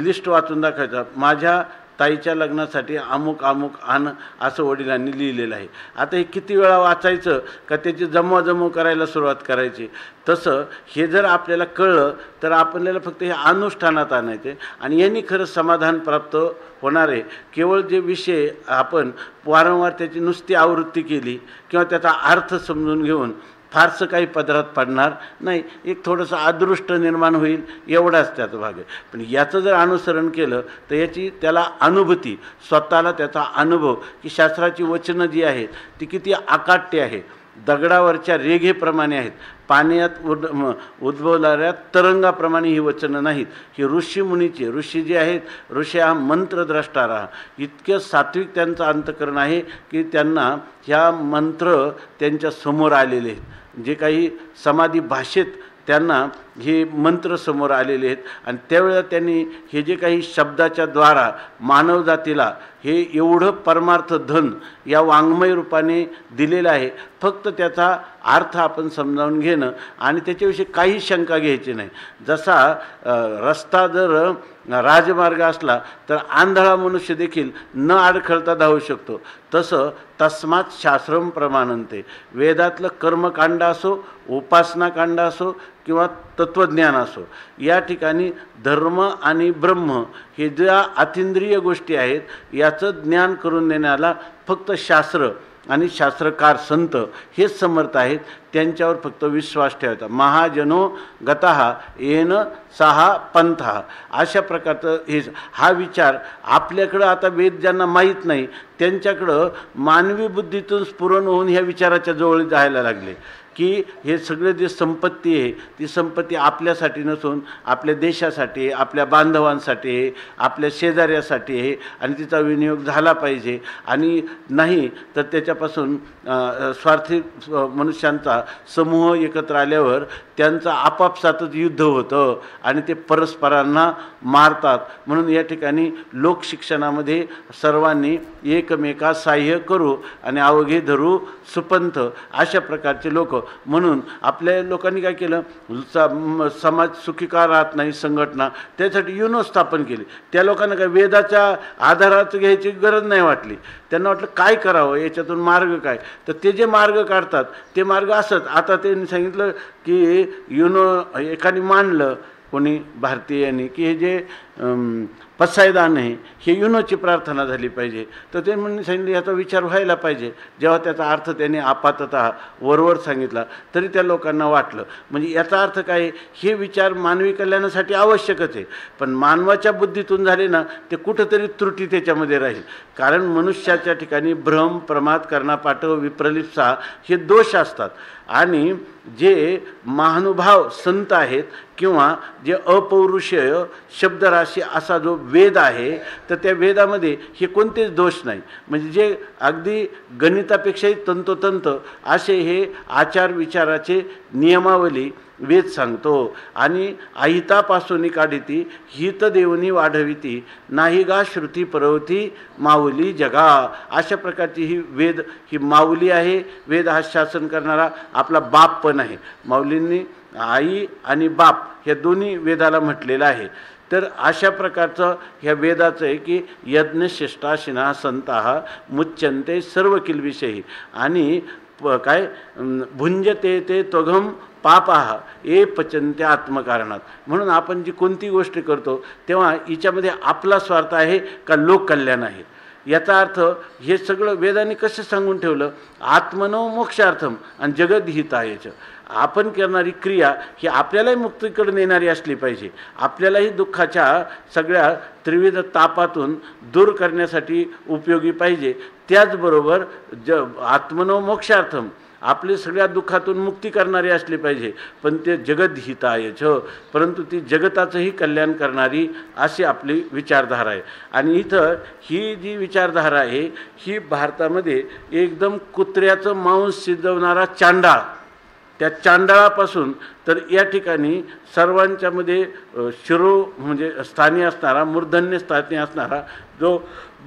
लिस्ट वाचून दाखवायचा, माझ्या ताईच्या लग्नासाठी अमुक आण असं वडिलांनी लिहिलेलं आहे. आता हे किती वेळा वाचायचं का त्याची जमवाजमव करायला सुरुवात करायची. तसं हे जर आपल्याला कळलं तर आपल्याला फक्त हे अनुष्ठानात आणायचे आणि यांनी खरं समाधान प्राप्त होणार आहे. केवळ जे विषय आपण वारंवार त्याची नुसती आवृत्ती केली किंवा त्याचा अर्थ समजून घेऊन फारसं काही पदरात पडणार नाही. एक थोडंसं अदृष्ट निर्माण होईल एवढाच त्याचा भाग आहे. पण याचं जर अनुसरण केलं तर त्याला अनुभूती, स्वतःला त्याचा अनुभव की शास्त्राची वचनं जी आहेत ती किती अकाट्य आहे. दगडावरच्या रेघेप्रमाणे आहेत, पाण्यात उद्भवणाऱ्या तरंगाप्रमाणे ही वचनं नाहीत. ही ऋषीमुनीची, ऋषी जे आहेत, ऋषी हा मंत्रद्रष्टारा, इतकं सात्विक त्यांचं अंतकरण आहे की त्यांना ह्या मंत्र त्यांच्या समोर आलेले आहेत. जे काही समाधी भाषेत त्यांना हे मंत्र समोर आलेले आहेत आणि त्यावेळेला त्यांनी हे जे काही शब्दाच्या द्वारा मानवजातीला हे एवढं परमार्थ धन या वाङ्मय रूपाने दिलेलं आहे. फक्त त्याचा अर्थ आपण समजावून घेणं आणि त्याच्याविषयी काही शंका घ्यायची नाही. जसा रस्ता जर राजमार्ग असला तर आंधळा मनुष्य देखील न अडखळता धावू शकतो, तसं तस्मात् शास्त्रम प्रमाणन्ते. वेदातलं कर्मकांड असो, उपासनाकांड असो किंवा तत्त्वज्ञान असो, या ठिकाणी धर्म आणि ब्रह्म हे ज्या अतिंद्रिय गोष्टी आहेत याचं ज्ञान करून देण्याला फक्त शास्त्र आणि शास्त्रकार संत हेच समर्थ आहेत. त्यांच्यावर फक्त विश्वास ठेवायचा. महाजनो गतः येन सहा पंथा, अशा प्रकारचं हा विचार आपल्याकडं आता वेद ज्यांना माहीत नाही त्यांच्याकडं मानवी बुद्धीतून स्फुरण होऊन ह्या विचाराच्या जवळ जायला लागले की हे सगळे जे संपत्ती आहे ती संपत्ती आपल्यासाठी नसून आपल्या देशासाठी, आपल्या बांधवांसाठी आहे, आपल्या शेजाऱ्यासाठी आहे आणि तिचा विनियोग झाला पाहिजे. आणि नाही तर त्याच्यापासून स्वार्थी मनुष्यांचा समूह एकत्र आल्यावर त्यांचं आपापसातच युद्ध होतं आणि ते परस्परांना मारतात. म्हणून या ठिकाणी लोकशिक्षणामध्ये सर्वांनी एकमेका साह्य करू आणि अवघे धरू सुपंथ, अशा प्रकारचे लोक. म्हणून आपल्या लोकांनी काय केलं, समाज सुखी का राहत नाही संघटना, त्यासाठी युनो स्थापन केली. त्या लोकांना काय वेदाच्या आधारात घ्यायची गरज नाही वाटली. त्यांना वाटलं काय करावं, याच्यातून मार्ग काय, तर ते जे मार्ग काढतात ते मार्ग असत. आता त्यांनी सांगितलं की युनो एकाने मांडलं कोणी भारतीयांनी की हे जे पसायदान आहे हे युनोची प्रार्थना झाली पाहिजे. तर ते म्हणून सांगितलं याचा विचार व्हायला पाहिजे. जेव्हा त्याचा अर्थ त्याने आपाततः वरवर सांगितला तरी त्या लोकांना वाटलं म्हणजे याचा अर्थ काय, हे विचार मानवी कल्याणासाठी आवश्यकच आहे, पण मानवाच्या बुद्धीतून झाले ना ते कुठंतरी त्रुटी त्याच्यामध्ये राहील. कारण मनुष्याच्या ठिकाणी भ्रम, प्रमाद, कर्णापाठव, विप्रलिप्सा हे दोष असतात. आणि जे महानुभाव संत आहेत किंवा जे अपौरुषेय शब्दराशी असा जो वेद आहे तर त्या वेदामध्ये हे कोणतेच दोष नाही. म्हणजे जे अगदी गणितापेक्षाही तंतोतंत असे हे आचार विचाराचे नियमावली वेद सांगतो. आणि अहितापासून काढिती हित देवनी वाढविती नाही गा श्रुती परवती माऊली जगा, अशा प्रकारची ही वेद ही माऊली आहे. वेद हा शासन करणारा आपला बाप पण आहे. माऊलींनी आई आणि बाप ह्या दोन्ही वेदाला म्हटलेलं आहे. तर अशा प्रकारचं ह्या वेदाचं आहे की यज्ञशिष्टाशिना संताः मुच्यन्ते सर्व किल्विषयी आणि काय भुंजते ते त्वघम पापः ए पचन्ते आत्मकारणात. म्हणून आपण जी कोणती गोष्ट करतो तेव्हा हिच्यामध्ये आपला स्वार्थ आहे का लोककल्याण आहे, याचा अर्थ हे सगळं वेदांनी कसं सांगून ठेवलं, आत्मनो मोक्षार्थम आणि जगद्हितायच. आपण करणारी क्रिया ही आपल्यालाही मुक्तीकडे नेणारी असली पाहिजे, आपल्यालाही दुःखाच्या सगळ्या त्रिविध तापातून दूर करण्यासाठी उपयोगी पाहिजे. त्याचबरोबर आत्मनो मोक्षार्थम आपली सगळ्या दुःखातून मुक्ती करणारी असली पाहिजे, पण ते जगद्हितायच, परंतु ती जगताचंही कल्याण करणारी अशी आपली विचारधारा आहे. आणि इथं ही जी विचारधारा आहे ही भारतामध्ये एकदम कुत्र्याचं मांस शिजवणारा चांडाळ, त्या चांडाळापासून तर या ठिकाणी सर्वांच्यामध्ये शिरो म्हणजे स्थानी असणारा, मूर्धन्य स्थानी असणारा जो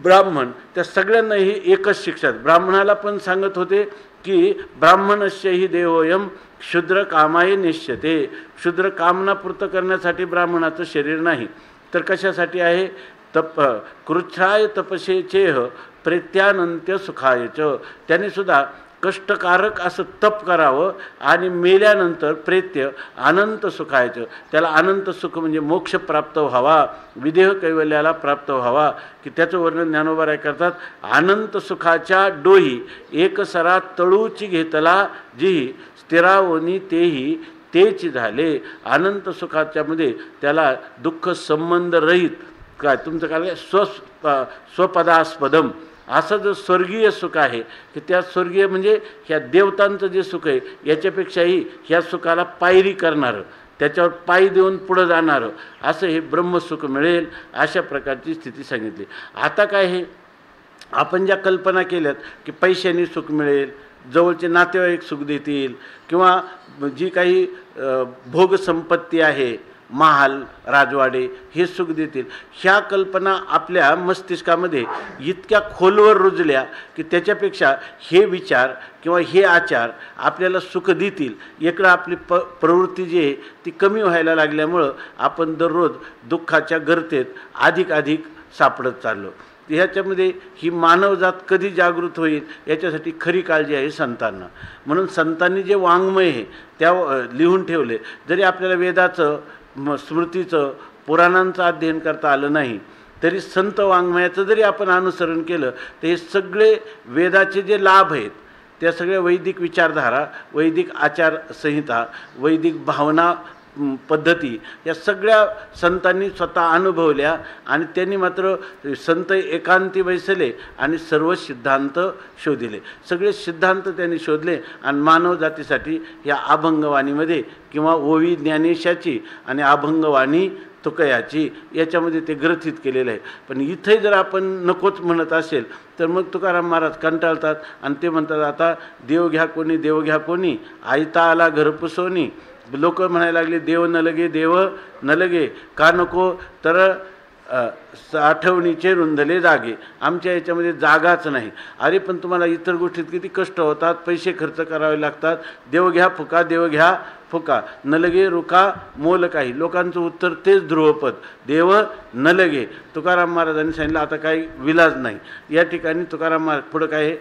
ब्राह्मण, त्या सगळ्यांनाही एकच शिक्षा. ब्राह्मणाला पण सांगत होते की ब्राह्मणस्यही देवोयम क्षुद्र कामाय निश्यते. क्षुद्र कामनापूर्त करण्यासाठी ब्राह्मणाचं शरीर नाही तर कशासाठी आहे, तप कृच्छ्राय तपसेचेह प्रेत्यानंत्य सुखायच. त्याने सुद्धा कष्टकारक असं तप करावं आणि मेल्यानंतर प्रेत्य अनंत सुखायचं. त्याला अनंत सुख म्हणजे मोक्ष प्राप्त व्हावा, विदेह कैवल्याला प्राप्त व्हावा, की त्याचं वर्णन ज्ञानोबा करतात. अनंत सुखाच्या डोही एकसरा तळूची घेतला जी स्थिरावनी तेही तेच झाले. अनंत सुखाच्यामध्ये त्याला दुःख संबंध रहित काय तुमचं काय स्वपदास्पदम असं जो स्वर्गीय सुख आहे की त्या स्वर्गीय म्हणजे ह्या देवतांचं जे सुख आहे याच्यापेक्षाही ह्या सुखाला पायरी करणारं, त्याच्यावर पाय देऊन पुढं जाणारं असं हे ब्रह्मसुख मिळेल, अशा प्रकारची स्थिती सांगितली. आता काय हे आपण ज्या कल्पना केल्यात की पैशाने सुख मिळेल, जवळचे नातेवाईक सुख देतील, किंवा जी काही भोगसंपत्ती आहे, महाल राजवाडे हे सुख देतील, ह्या कल्पना आपल्या मस्तिष्कामध्ये इतक्या खोलवर रुजल्या की त्याच्यापेक्षा हे विचार किंवा हे आचार आपल्याला सुख देतील. इकडं आपली प्रवृत्ती जी आहे ती कमी व्हायला लागल्यामुळं आपण दररोज दुःखाच्या गर्तेत अधिक सापडत चाललो. ह्याच्यामध्ये ही मानवजात कधी जागृत होईल याच्यासाठी खरी काळजी आहे संतांना. म्हणून संतांनी जे वाङ्मय आहे त्या लिहून ठेवले. जरी आपल्याला वेदाचं स्मृतीचं पुराणांचं अध्ययन करता आलं नाही तरी संत वाङ्मयाचं जरी आपण अनुसरण केलं तर हे सगळे वेदाचे जे लाभ आहेत त्या सगळ्या वैदिक विचारधारा, वैदिक आचारसंहिता, वैदिक भावना पद्धती या सगळ्या संतांनी स्वतः अनुभवल्या. आणि त्यांनी मात्र संत एकांती बैसले आणि सर्व सिद्धांत शोधिले. सगळे सिद्धांत त्यांनी शोधले आणि मानव जातीसाठी या अभंगवाणीमध्ये किंवा ओवी ज्ञानेशाची आणि अभंगवाणी तुकयाची याच्यामध्ये ते ग्रथित केलेलं आहे. पण इथे जर आपण नकोच म्हणत असेल तर मग तुकाराम महाराज कंटाळतात आणि ते म्हणतात आता देव घ्या कोणी, देव घ्या कोणी, आयता आला घरपुसोनी. लोक म्हणायला लागले देव न लगे, देव न लगे, का नको तर आठवणीचे रुंधले जागे. आमच्या याच्यामध्ये जागाच नाही. अरे पण तुम्हाला इतर गोष्टीत किती कष्ट होतात, पैसे खर्च करावे लागतात, देव घ्या फुका, देव घ्या फुका, न लगे रुका मोल काही. लोकांचं उत्तर तेच ध्रुवपद, देव न लगे. तुकाराम महाराजांनी सांगितलं आता काही विलाज नाही. या ठिकाणी तुकाराम महाराज पुढं काय आहे,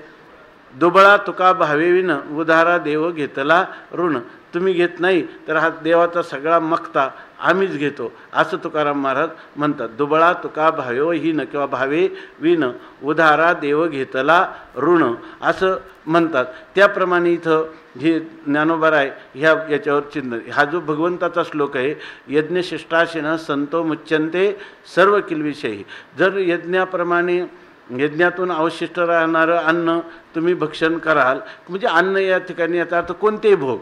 दुबळा तुका भावेविन उधारा देव घेतला ऋण. तुम्ही घेत नाही तर हा देवाचा सगळा मक्ता आम्हीच घेतो असं तुकाराम महाराज म्हणतात. दुबळा तुका भावेहीन किंवा भावे विन उधारा देव घेतला ऋण असं म्हणतात. त्याप्रमाणे इथं हे ज्ञानोबराय याच्यावर चिंतन. हा जो भगवंताचा श्लोक आहे, यज्ञशिष्टाशिन संतो मुच्यन्ते सर्व किल्विषयी. जर यज्ञाप्रमाणे यज्ञातून अवशिष्ट राहणारं अन्न तुम्ही भक्षण कराल, म्हणजे अन्न या ठिकाणी याचा अर्थ कोणतेही भोग,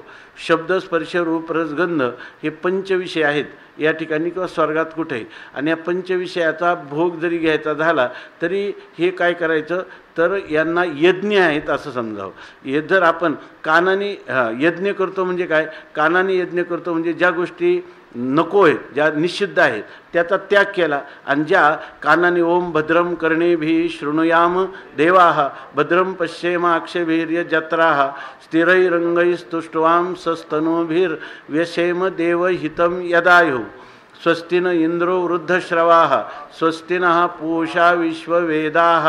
शब्द स्पर्श रूप रस गंध हे पंचविषय आहेत या ठिकाणी किंवा स्वर्गात कुठेही. आणि या पंचविषयाचा भोग जरी घ्यायचा झाला तरी हे काय करायचं तर यांना यज्ञ आहेत असं समजावं. हे जर आपण कानाने यज्ञ करतो म्हणजे काय, कानाने यज्ञ करतो म्हणजे ज्या गोष्टी नको आहेत, ज्या निषिद्ध आहेत त्याचा त्याग केला. आणि ज्या कानाने ओम भद्रम कर्णेभिः शृणुयाम देवाः भद्रम पश्येमाक्षभिर्य जत्राः स्थिरैरङ्गैस्तुष्ट्वां सस्तनूभिर्व्यसेम देवहितं यदायुः स्वस्ति न इंद्रो वृद्धश्रवाः स्वस्ति नः पूषा विश्ववेदाः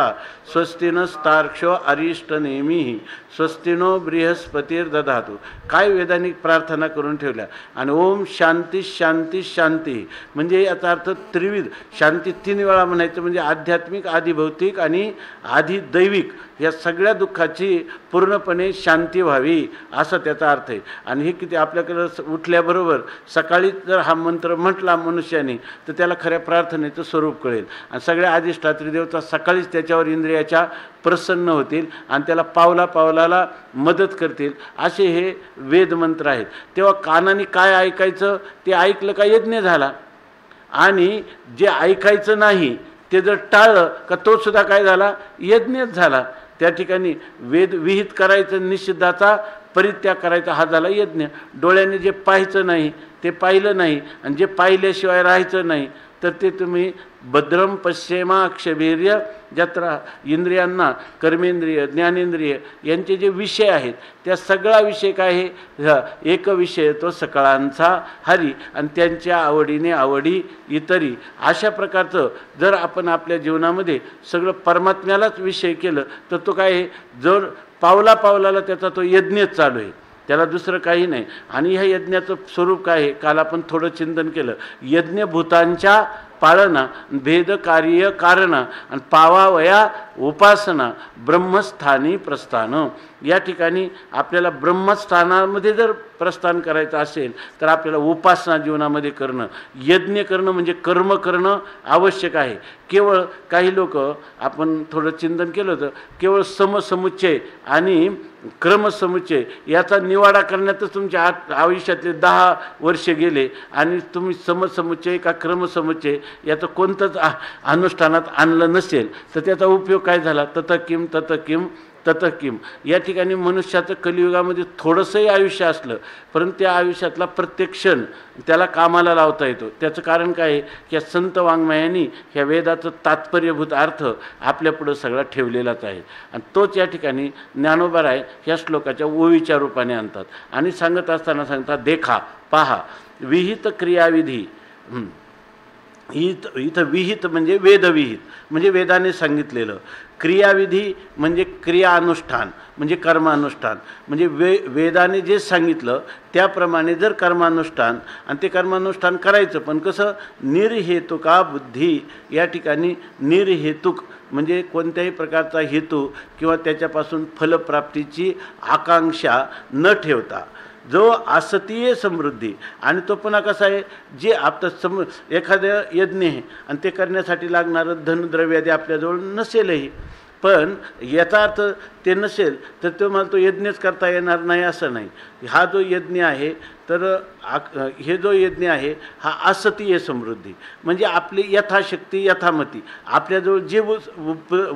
स्वस्ति नस्तार्क्ष्यो अरिष्टनेमिः स्वस्ति नो बृहस्पतिर्दधातु. काय वेदांनी प्रार्थना करून ठेवल्या. आणि ओम शांती शांती शांती म्हणजे याचा अर्थ त्रिविध शांती 3 वेळा म्हणायचं, म्हणजे आध्यात्मिक, आधिभौतिक आणि आधिदैविक या सगळ्या दुःखाची पूर्णपणे शांती व्हावी असा त्याचा अर्थ आहे. आणि हे किती आपल्याकडं उठल्याबरोबर सकाळी जर हा मंत्र म्हटला मनुष्याने तर त्याला खऱ्या प्रार्थनेचं स्वरूप कळेल. आणि सगळ्या अधिष्ठात्री देवता सकाळीच त्याच्यावर इंद्रियाच्या प्रसन्न होतील आणि त्याला पावला पावलाला मदत करतील असे हे वेदमंत्र आहेत. तेव्हा कानाने काय ऐकायचं ते ऐकलं का यज्ञ झाला. आणि जे ऐकायचं नाही ते जर टाळलं का तो सुद्धा काय झाला, यज्ञच झाला. त्या ठिकाणी वेद विहित करायचं, निषिद्धाचा परित्याग करायचा हा झाला यज्ञ. डोळ्याने जे पाहायचं नाही ते पाहिलं नाही आणि जे पाहिल्याशिवाय राहायचं नाही तर ते तुम्ही भद्रम पश्येमाक्षभिर्य जत्रा. इंद्रियांना कर्मेंद्रिय ज्ञानेंद्रिय यांचे जे विषय आहेत त्या सगळा विषय काय आहे, एक विषय तो सकळांचा हरी आणि त्यांच्या आवडीने आवडी इतरी. अशा प्रकारचं जर आपण आपल्या जीवनामध्ये सगळं परमात्म्यालाच विषय केलं तर तो काय आहे, जर पावला पावलाला त्याचा तो यज्ञच चालू आहे, त्याला दुसरं काही नाही. आणि ह्या यज्ञाचं स्वरूप काय आहे, काल आपण थोडं चिंतन केलं. यज्ञ भूतांच्या पाळना भेद कार्य कारण आणि पावावया उपासना ब्रह्मस्थानी प्रस्थान. या ठिकाणी आपल्याला ब्रह्मस्थानामध्ये जर प्रस्थान करायचं असेल तर आपल्याला उपासना जीवनामध्ये करणं, यज्ञ करणं म्हणजे कर्म करणं आवश्यक आहे. केवळ काही लोक आपण थोडं चिंतन केलं होतं, केवळ समसमुच्चय आणि क्रमसमुच्चय याचा निवाडा करण्यातच तुमच्या आयुष्यातले 10 वर्ष गेले आणि तुम्ही समसमुच्चय का क्रमसमुच्चय याचं कोणतंच अनुष्ठानात आणलं नसेल तर त्याचा उपयोग काय झाला? तत किम तत किम तत किम. या ठिकाणी मनुष्याचं कलियुगामध्ये थोडंसंही आयुष्य असलं परंतु त्या आयुष्यातला प्रत्येक क्षण त्याला कामाला लावता येतो. त्याचं कारण काय आहे की संत वाङ्मयांनी ह्या वेदाचं तात्पर्यभूत अर्थ आपल्यापुढं सगळा ठेवलेलाच आहे आणि तोच या ठिकाणी ज्ञानोबाराय ह्या श्लोकाच्या ओवीच्या रूपाने आणतात आणि सांगत असताना सांगतात, देखा पहा विहित क्रियाविधी. इथं विहित म्हणजे वेदविहित म्हणजे वेदाने सांगितलेलं, क्रियाविधी म्हणजे क्रियानुष्ठान म्हणजे कर्मानुष्ठान म्हणजे वेदाने जे सांगितलं त्याप्रमाणे जर कर्मानुष्ठान आणि ते कर्मानुष्ठान करायचं पण कसं? निर्हेतुका बुद्धी. या ठिकाणी निर्हेतुक म्हणजे कोणत्याही प्रकारचा हेतू किंवा त्याच्यापासून फलप्राप्तीची आकांक्षा न ठेवता जो असतीय समृद्धी. आणि तो पुन्हा कसा आहे? जे आता एखादं यज्ञ आहे आणि ते करण्यासाठी लागणारं धनद्रव्यादी आपल्याजवळ नसेलही, पण याचा अर्थ ते नसेल तर तो मला तो यज्ञच करता येणार नाही असं नाही. हा जो यज्ञ आहे तर हे जो यज्ञ आहे हा असतीय समृद्धी म्हणजे आपली यथाशक्ती यथामती आपल्याजवळ जे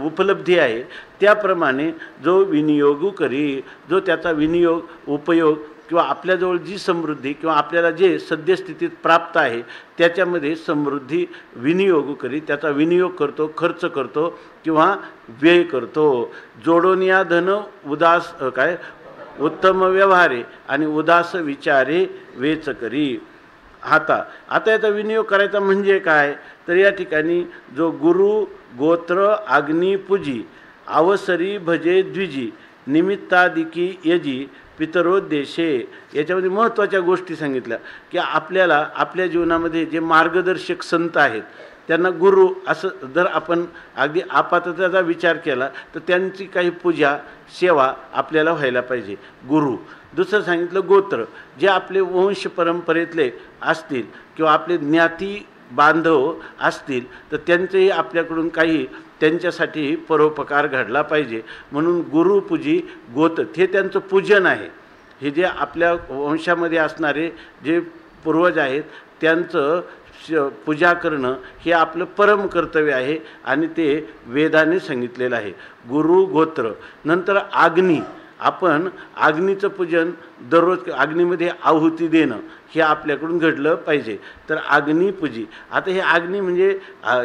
उपलब्धी आहे त्याप्रमाणे जो विनियोगू करी, जो त्याचा विनियोग उपयोग किंवा आपल्याजवळ जी समृद्धी किंवा आपल्याला जे सद्यस्थितीत प्राप्त आहे त्याच्यामध्ये समृद्धी विनियोग करी, त्याचा विनियोग करतो, खर्च करतो किंवा व्यय करतो. जोडून या धन उदास काय उत्तम व्यवहारे आणि उदास विचारे वेच करी. आता याचा विनियोग करायचा म्हणजे काय? तर या ठिकाणी जो गुरु गोत्र अग्नी पूजी अवसरी भजे द्विजी निमित्तादिकी यजी पितरोद्देशे. याच्यामध्ये महत्त्वाच्या गोष्टी सांगितल्या की आपल्याला आपल्या जीवनामध्ये जे मार्गदर्शक संत आहेत त्यांना गुरु असं जर आपण अगदी आपाततेचा विचार केला तर त्यांची काही पूजा सेवा आपल्याला व्हायला पाहिजे. गुरु. दुसरं सांगितलं गोत्र, जे आपले वंश परंपरेतले असतील किंवा आपले ज्ञाती बांधव असतील तर त्यांचेही आपल्याकडून काही त्यांच्यासाठी परोपकार घडला पाहिजे म्हणून गुरुपूजी गोत्र हे त्यांचं पूजन आहे. हे जे आपल्या वंशामध्ये असणारे जे पूर्वज आहेत त्यांचं पूजा करणं हे आपलं परम कर्तव्य आहे आणि ते वेदाने सांगितलेलं आहे. गुरु गोत्र. नंतर अग्नी. आपण अग्नीचं पूजन दररोज अग्नीमध्ये आहुती देणं हे आपल्याकडून घडलं पाहिजे तर अग्निपूजी. आता हे अग्नी म्हणजे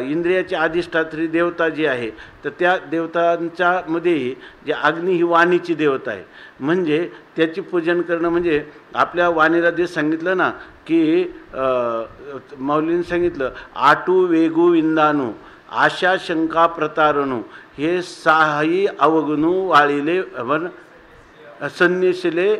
इंद्रियाची अधिष्ठात्री देवता जी आहे तर त्या देवतांच्या मध्ये जे अग्नी ही वाणीची देवता आहे म्हणजे त्याची पूजन करणं म्हणजे आपल्या वाणीला जे सांगितलं ना की माऊलींनी सांगितलं आटू वेगू विंदाणू आशा शंका प्रतारणू हे साही अवगणू वाळिले संन्यासिले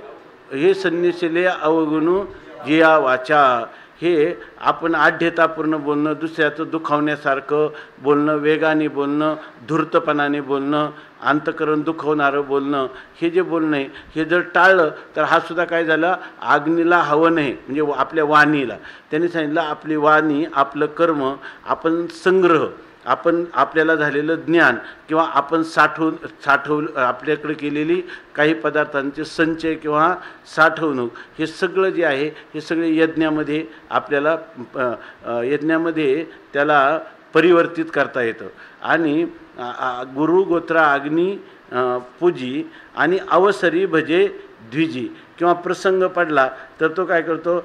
हे संन्यासिले अवगणू जिया वाचा. हे आपण आढ्यतापूर्ण बोलणं, दुसऱ्याचं दुखावण्यासारखं बोलणं, वेगाने बोलणं, धूर्तपणाने बोलणं, अंतकरण दुखवणारं बोलणं हे जे बोलणं आहे हे जर टाळलं तर हा सुद्धा काय झाला? अग्नीला हवं नाही म्हणजे आपल्या वाणीला. त्यांनी सांगितलं आपली वाणी आपलं कर्म आपण संग्रह आपण आपल्याला झालेलं ज्ञान किंवा आपण साठवून आपल्याकडे केलेली काही पदार्थांचे संचय किंवा साठवणूक हे सगळं जे आहे हे सगळे यज्ञामध्ये आपल्याला यज्ञामध्ये त्याला परिवर्तित करता येतं. आणि गुरु गोत्र अग्नी पूजी आणि अवसरी भजे द्विजी किंवा प्रसंग पडला तर तो काय करतो?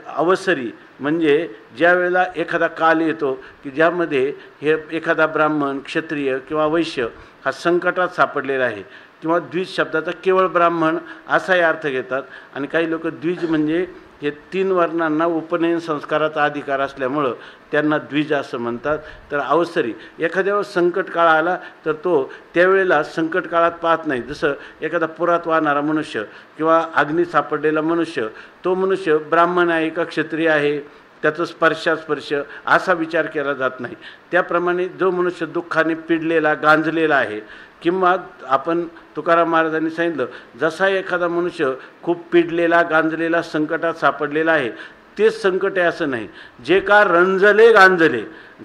अवसरी म्हणजे ज्या वेळेला एखादा काल येतो की ज्यामध्ये हे एखादा ब्राह्मण क्षत्रिय किंवा वैश्य हा संकटात सापडलेला आहे किंवा द्विज शब्दाचा केवळ ब्राह्मण असाही अर्थ घेतात आणि काही लोक द्विज म्हणजे हे 3 वर्णांना उपनयन संस्काराचा अधिकार असल्यामुळं त्यांना द्विज असं म्हणतात. तर अवसरी एखाद्या वेळेस संकट काळ आला तर तो त्यावेळेला संकट काळात पाहत नाही. जसं एखादा पुरात वाहणारा मनुष्य किंवा अग्नी सापडलेला मनुष्य तो मनुष्य ब्राह्मण आहे का क्षत्रिय आहे त्याचं स्पर्शास्पर्श असा विचार केला जात नाही. त्याप्रमाणे जो मनुष्य दुःखाने पिडलेला गांजलेला आहे, किंवा आपण तुकाराम महाराजांनी सांगितलं, जसा एखादा मनुष्य खूप पिडलेला गांजलेला संकटात सापडलेला आहे, तेच संकट आहे असं नाही. जे का रंजले गांजले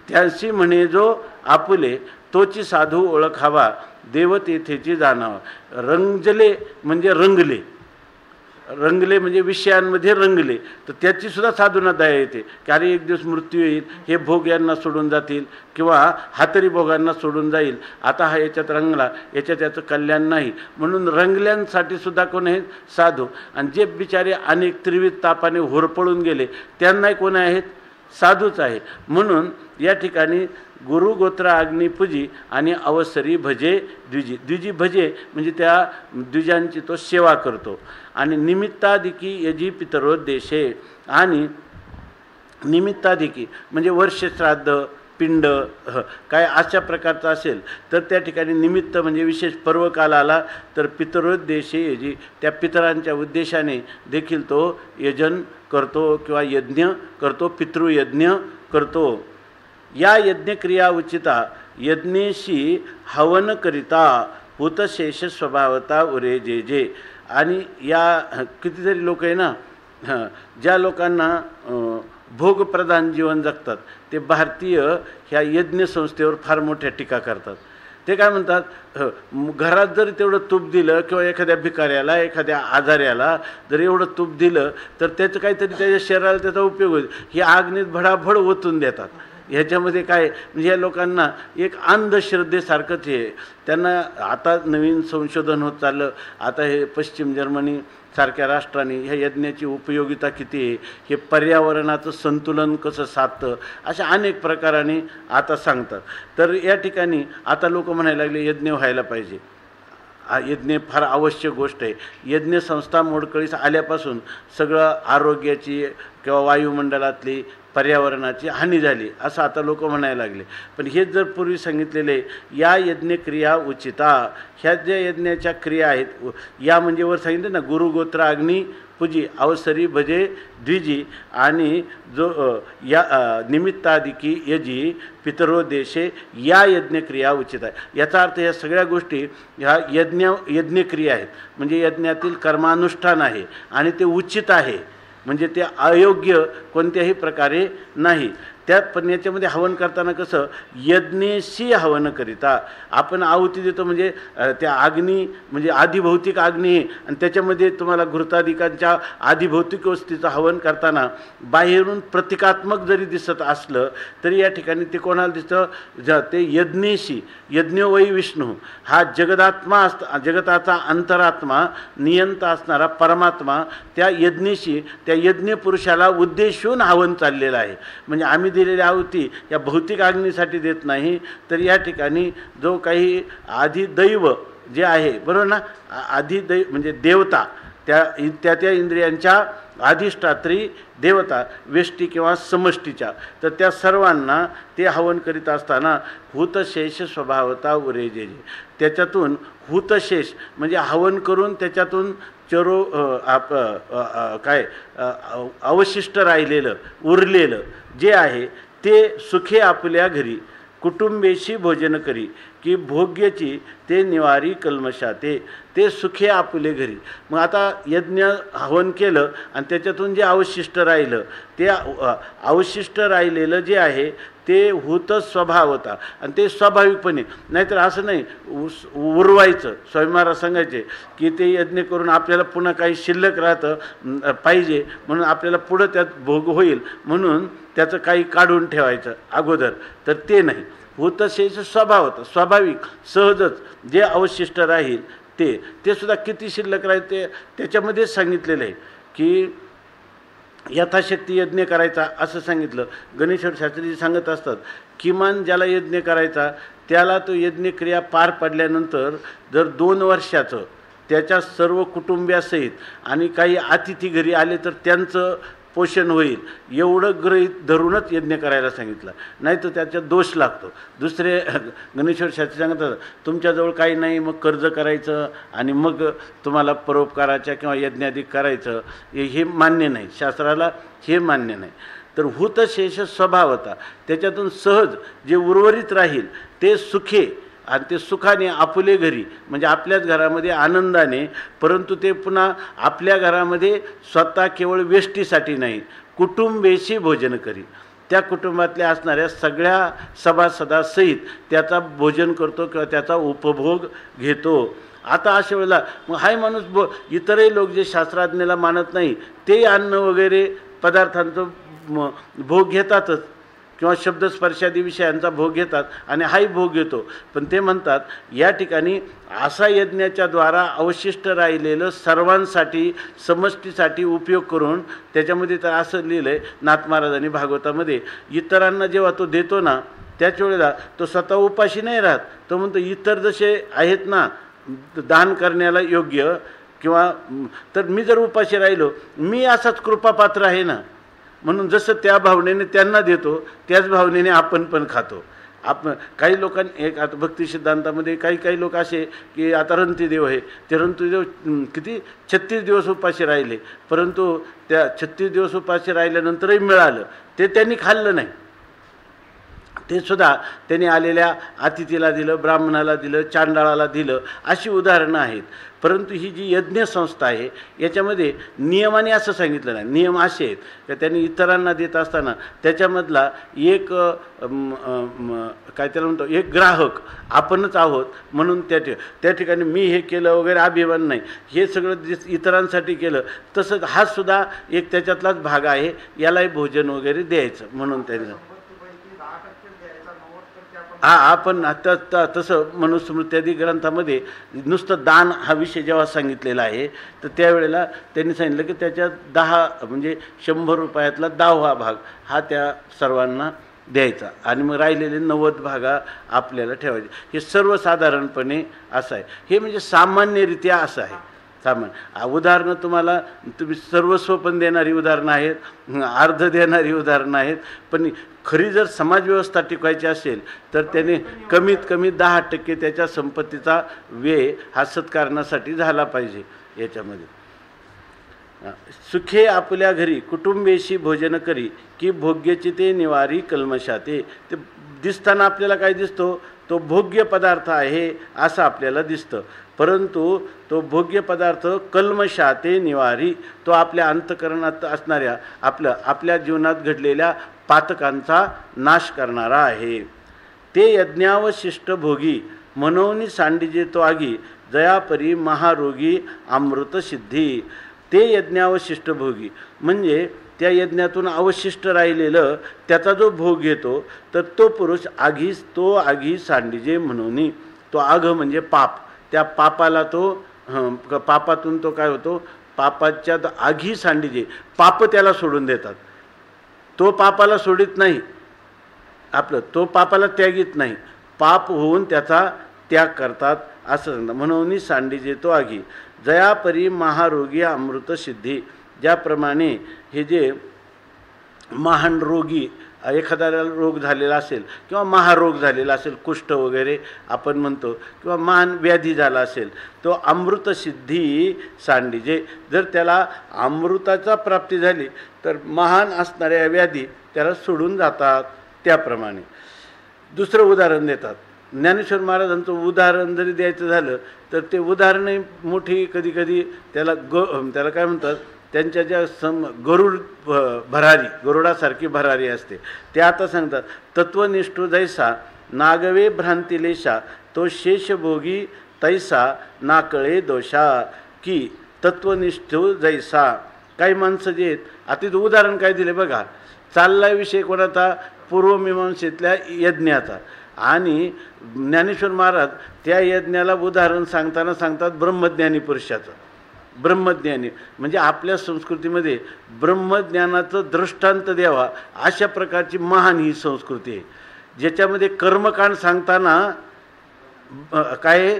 त्याशी म्हणे जो आपुले, तोची साधू ओळखावा देव तेथेची जाणावा. रंजले म्हणजे रंगले, रंगले म्हणजे विषयांमध्ये रंगले, तर त्याची सुद्धा साधूंना दया येते की अरे एक दिवस मृत्यू येईल, हे भोग यांना सोडून जातील, किंवा हातरी भोगांना सोडून जाईल, आता हा याच्यात रंगला, याच्यात याचं कल्याण नाही, म्हणून रंगल्यांसाठी सुद्धा कोण आहेत? साधू. आणि जे बिचारे अनेक त्रिविध तापाने होरपळून गेले त्यांनाही कोण आहेत? साधूच आहे. म्हणून या ठिकाणी गुरु गोत्र अग्नी पूजी आणि अवसरी भजे द्विजी. द्विजी भजे म्हणजे त्या द्विजांची तो सेवा करतो. आणि निमित्ताधिकी यजी पितरोद्देशे, आणि निमित्ताधिकी म्हणजे वर्ष श्राद्ध पिंड काय अशा प्रकारचं असेल तर त्या ठिकाणी निमित्त म्हणजे विशेष पर्वकाल आला तर पितरोद्देशे यजी, त्या पितरांच्या उद्देशाने देखील तो यजन करतो किंवा यज्ञ करतो, पितृयज्ञ करतो. या यज्ञक्रिया उचिता यज्ञेशी हवन करिता हुतशेष स्वभावता उरे जे जे. आणि या कितीतरी लोक आहे ना, ज्या लोकांना भोगप्रधान जीवन जगतात ते भारतीय ह्या यज्ञ संस्थेवर फार मोठ्या टीका करतात. ते काय म्हणतात, घरात जर तेवढं तूप दिलं किंवा एखाद्या भिकाऱ्याला एखाद्या आजाऱ्याला जर एवढं तूप दिलं तर त्याचं काहीतरी त्याच्या शरीराला त्याचा उपयोग होईल. ही आग्नीत भडाभड ओतून देतात. ह्याच्यामध्ये काय म्हणजे या लोकांना एक अंधश्रद्धेसारखंच आहे. त्यांना आता नवीन संशोधन होत चाललं. आता हे पश्चिम जर्मनी सारख्या राष्ट्रांनी ह्या यज्ञाची उपयोगिता किती आहे, हे पर्यावरणाचं संतुलन कसं साधतं, अशा अनेक प्रकाराने आता सांगतात. तर या ठिकाणी आता लोक म्हणायला लागले यज्ञ व्हायला पाहिजे. यज्ञ फार आवश्यक गोष्ट आहे. यज्ञ संस्था मोडकळीस आल्यापासून सगळं आरोग्याची किंवा वायुमंडलातली पर्यावरणाची हानी झाली असं आता लोक म्हणायला लागले. पण हेच जर पूर्वी सांगितलेले या यज्ञक्रिया उचिता, ह्या ज्या यज्ञाच्या क्रिया आहेत, या म्हणजे वर सांगितलं ना, गुरुगोत्र अग्नी पूजी अवसरी भजे द्विजी, आणि जो या निमित्ताधिकी यजी पितरोद्देशे या यज्ञक्रिया उचित आहे. याचा अर्थ या सगळ्या गोष्टी ह्या यज्ञक्रिया आहेत, म्हणजे यज्ञातील कर्मानुष्ठान आहे आणि ते उचित आहे, म्हणजे ते अयोग्य कोणत्याही प्रकारे नाही. त्यात पण याच्यामध्ये हवन करताना कसं यज्ञेशी हवन करिता आपण आहुती देतो, म्हणजे त्या अग्नी म्हणजे आधिभौतिक अग्नी आहे आणि त्याच्यामध्ये तुम्हाला घृतादिकांच्या आधिभौतिक वस्तीचं हवन करताना बाहेरून प्रतिकात्मक जरी दिसत असलं तरी या ठिकाणी ते कोणाला दिसतं, ते यज्ञेशी, यज्ञो वै विष्णू, हा जगदात्मा जगताचा अंतरात्मा नियंता असणारा परमात्मा त्या यज्ञेशी, त्या यज्ञ पुरुषाला उद्देशून हवन चाललेलं आहे. म्हणजे आम्ही दिलेली आहुती या भौतिक अग्नीसाठी देत नाही, तर या ठिकाणी जो काही आधिदैव जे आहे, बरोबर ना, आधिदैव म्हणजे देवता, त्या इंद्रियांच्या अधिष्ठात्री देवता वेष्टी किंवा समष्टीच्या, तर त्या सर्वांना ते हवन करीत असताना हुतशेष स्वभावता उरेजे, त्याच्यातून हुतशेष म्हणजे हवन करून त्याच्यातून चरो काय अवशिष्ट राहिलेलं उरलेलं जे आहे ते सुखे आपल्या घरी कुटुंबेशी भोजन करी की भोग्याची ते निवारी कल्मशाते, ते सुखे आपले घरी. मग आता यज्ञ हवन केलं आणि त्याच्यातून जे अवशिष्ट राहिलं ते अवशिष्ट राहिलेलं जे आहे ते हुत स्वभाव होता आणि ते स्वाभाविकपणे, नाहीतर असं नाही उरवायचं. स्वामी महाराज सांगायचे की ते यज्ञ करून आपल्याला पुन्हा काही शिल्लक राहतं पाहिजे म्हणून आपल्याला पुढं त्यात भोग होईल म्हणून त्याचं काही काढून ठेवायचं अगोदर, तर ते नाही. हुतशेष स्वभाव होता, स्वाभाविक सहजच जे अवशिष्ट राहील ते सुद्धा किती शिल्लक राहील ते त्याच्यामध्येच सांगितलेलं आहे की यथाशक्ती यज्ञ करायचा असं सांगितलं. गणेश्वर शास्त्रीजी सांगत असतात किमान ज्याला यज्ञ करायचा त्याला तो यज्ञक्रिया पार पडल्यानंतर जर 2 वर्षाचं त्याच्या सर्व कुटुंबियासहित आणि काही अतिथी घरी आले तर त्यांचं पोषण होईल एवढं गृहीत धरूनच यज्ञ करायला सांगितलं, नाही तर त्याच्यात दोष लागतो. दुसरे गणेश्वर शास्त्री सांगतात तुमच्याजवळ काही नाही मग कर्ज करायचं आणि मग तुम्हाला परोपकाराच्या किंवा यज्ञाधिक करायचं, हे मान्य नाही, शास्त्राला हे मान्य नाही. तर हुतशेष स्वभावता, त्याच्यातून सहज जे उर्वरित राहील ते सुखे, आणि ते सुखाने आपुले घरी म्हणजे आपल्याच घरामध्ये आनंदाने, परंतु ते पुन्हा आपल्या घरामध्ये स्वतः केवळ वेष्टीसाठी नाही, कुटुंबेशी भोजन करी, त्या कुटुंबातल्या असणाऱ्या सगळ्या सभासदासहित त्याचा भोजन करतो किंवा त्याचा उपभोग घेतो. आता अशा वेळेला मग हाय माणूस इतरही लोक जे शास्त्राज्ञाला मानत नाही ते अन्न वगैरे पदार्थांचं भोग घेतातच किंवा शब्दस्पर्शादी विषयांचा भोग घेतात आणि हाही भोग घेतो. पण ते म्हणतात या ठिकाणी असा यज्ञाच्या द्वारा अवशिष्ट राहिलेलं सर्वांसाठी समष्टीसाठी उपयोग करून, त्याच्यामध्ये तर असं लिहिलं आहे नाथ महाराजांनी भागवतामध्ये, इतरांना जेव्हा तो देतो ना त्याच वेळेला तो स्वतः उपाशी नाही राहत. तो म्हणतो इतर जसे आहेत ना दान करण्याला योग्य, किंवा तर मी जर उपाशी राहिलो मी असाच कृपापात्र आहे ना, म्हणून जसं त्या भावनेने त्यांना देतो त्याच भावनेने आपण पण खातो. आपण काही लोकांनी एक आता भक्ती सिद्धांतामध्ये काही लोक असे की आता रंतीदेव आहे, ते रंतीदेव किती 36 दिवस उपाशी राहिले, परंतु त्या 36 दिवस उपाशी राहिल्यानंतरही मिळालं ते त्यांनी खाल्लं नाही, ते सुद्धा त्यांनी आलेल्या अतिथीला दिलं, ब्राह्मणाला दिलं, चांडाळाला दिलं, अशी उदाहरणं आहेत. परंतु ही जी यज्ञसंस्था आहे याच्यामध्ये नियमाने असं सांगितलं नाही. नियम असे आहेत की त्यांनी इतरांना देत असताना त्याच्यामधला एक काय त्याला म्हणतो एक ग्राहक आपणच आहोत, म्हणून त्या ठिकाणी मी हे केलं वगैरे अभिमान नाही, हे सगळं इतरांसाठी केलं. तसंच हा सुद्धा एक त्याच्यातलाच भाग आहे, यालाही भोजन वगैरे द्यायचं म्हणून त्यांनी आपण आता तसं मनुस्मृत्यादी ग्रंथामध्ये नुसतं दान हा विषय जेव्हा सांगितलेला आहे तर त्यावेळेला त्यांनी सांगितलं की त्याच्यात 10 म्हणजे 100 रुपयातला 10वा भाग हा त्या सर्वांना द्यायचा आणि मग राहिलेले 90 भागा आपल्याला ठेवायचे. हे सर्वसाधारणपणे असं आहे. हे म्हणजे सामान्यरित्या असं आहे. उदाहरणं तुम्हाला तुम्ही सर्वस्व पण देणारी उदाहरणं आहेत, अर्ध देणारी उदाहरणं आहेत, पण खरी जर समाजव्यवस्था टिकवायची असेल तर त्याने कमीत कमी 10% त्याच्या संपत्तीचा व्यय हा सत्कारणासाठी झाला पाहिजे. याच्यामध्ये सुखे आपल्या घरी कुटुंबेशी भोजन करी की भोग्यची ते निवारी कल्मशाते. ते दिसताना आपल्याला काय दिसतो, तो भोग्य पदार्थ आहे असं आपल्याला दिसतं, परंतु तो भोग्य पदार्थ कल्मशाते निवारी, तो आपल्या अंतःकरणात असणाऱ्या आपल्या जीवनात घडलेल्या पातकांचा नाश करणारा आहे. ते यज्ञावशिष्ट भोगी मनोनी सांडिजे तो आगी जयापरी महारोगी अमृत सिद्धी. ते यज्ञावशिष्ट भोगी म्हणजे त्या यज्ञातून अवशिष्ट राहिलेलं त्याचा जो भोग घेतो तर तो पुरुष आगी सांडिजे म्हणून, तो आघ म्हणजे पाप, त्या पापाला तो पापातून तो काय होतो, पापाच्या आगी सांडिजे, पाप त्याला सोडून देतात. तो पापाला सोडित नाही, तो पापाला त्यागीत नाही, पाप होऊन त्याचा त्याग करतात असं सांगतात. म्हणून सांडिजे तो आगी जयापरी महारोगी अमृत सिद्धी. ज्याप्रमाणे हे जे महान रोगी एखाद्याला रोग झालेला असेल किंवा महारोग झालेला असेल, कुष्ठ वगैरे आपण म्हणतो, किंवा महान व्याधी झाला असेल, तो अमृत सिद्धी सांडिजे. जर त्याला अमृताचा प्राप्ती झाली तर महान असणाऱ्या व्याधी त्याला सोडून जातात. त्याप्रमाणे दुसरं उदाहरण देतात. ज्ञानेश्वर महाराजांचं उदाहरण जरी द्यायचं झालं तर ते उदाहरणही मोठी कधी कधी त्याला काय म्हणतात, त्यांच्या ज्या गरुडासारखी भरारी असते ते आता सांगतात. तत्वनिष्ठ जैसा नागवे भ्रांतिलेशा तो शेषभोगी तैसा नाकळे दोषा. की तत्वनिष्ठ जैसा, काही माणसं जे आहेत, आता उदाहरण काय दिले बघा, चाललाय विषय कोणाचा, पूर्वमीमांसेतल्या यज्ञाचा, आणि ज्ञानेश्वर महाराज त्या यज्ञाला उदाहरण सांगताना सांगतात ब्रह्मज्ञानी पुरुषाचं. ब्रह्मज्ञानी म्हणजे आपल्या संस्कृतीमध्ये ब्रह्मज्ञानाचं दृष्टांत द्यावा अशा प्रकारची महान ही संस्कृती आहे, ज्याच्यामध्ये कर्मकांड सांगताना काय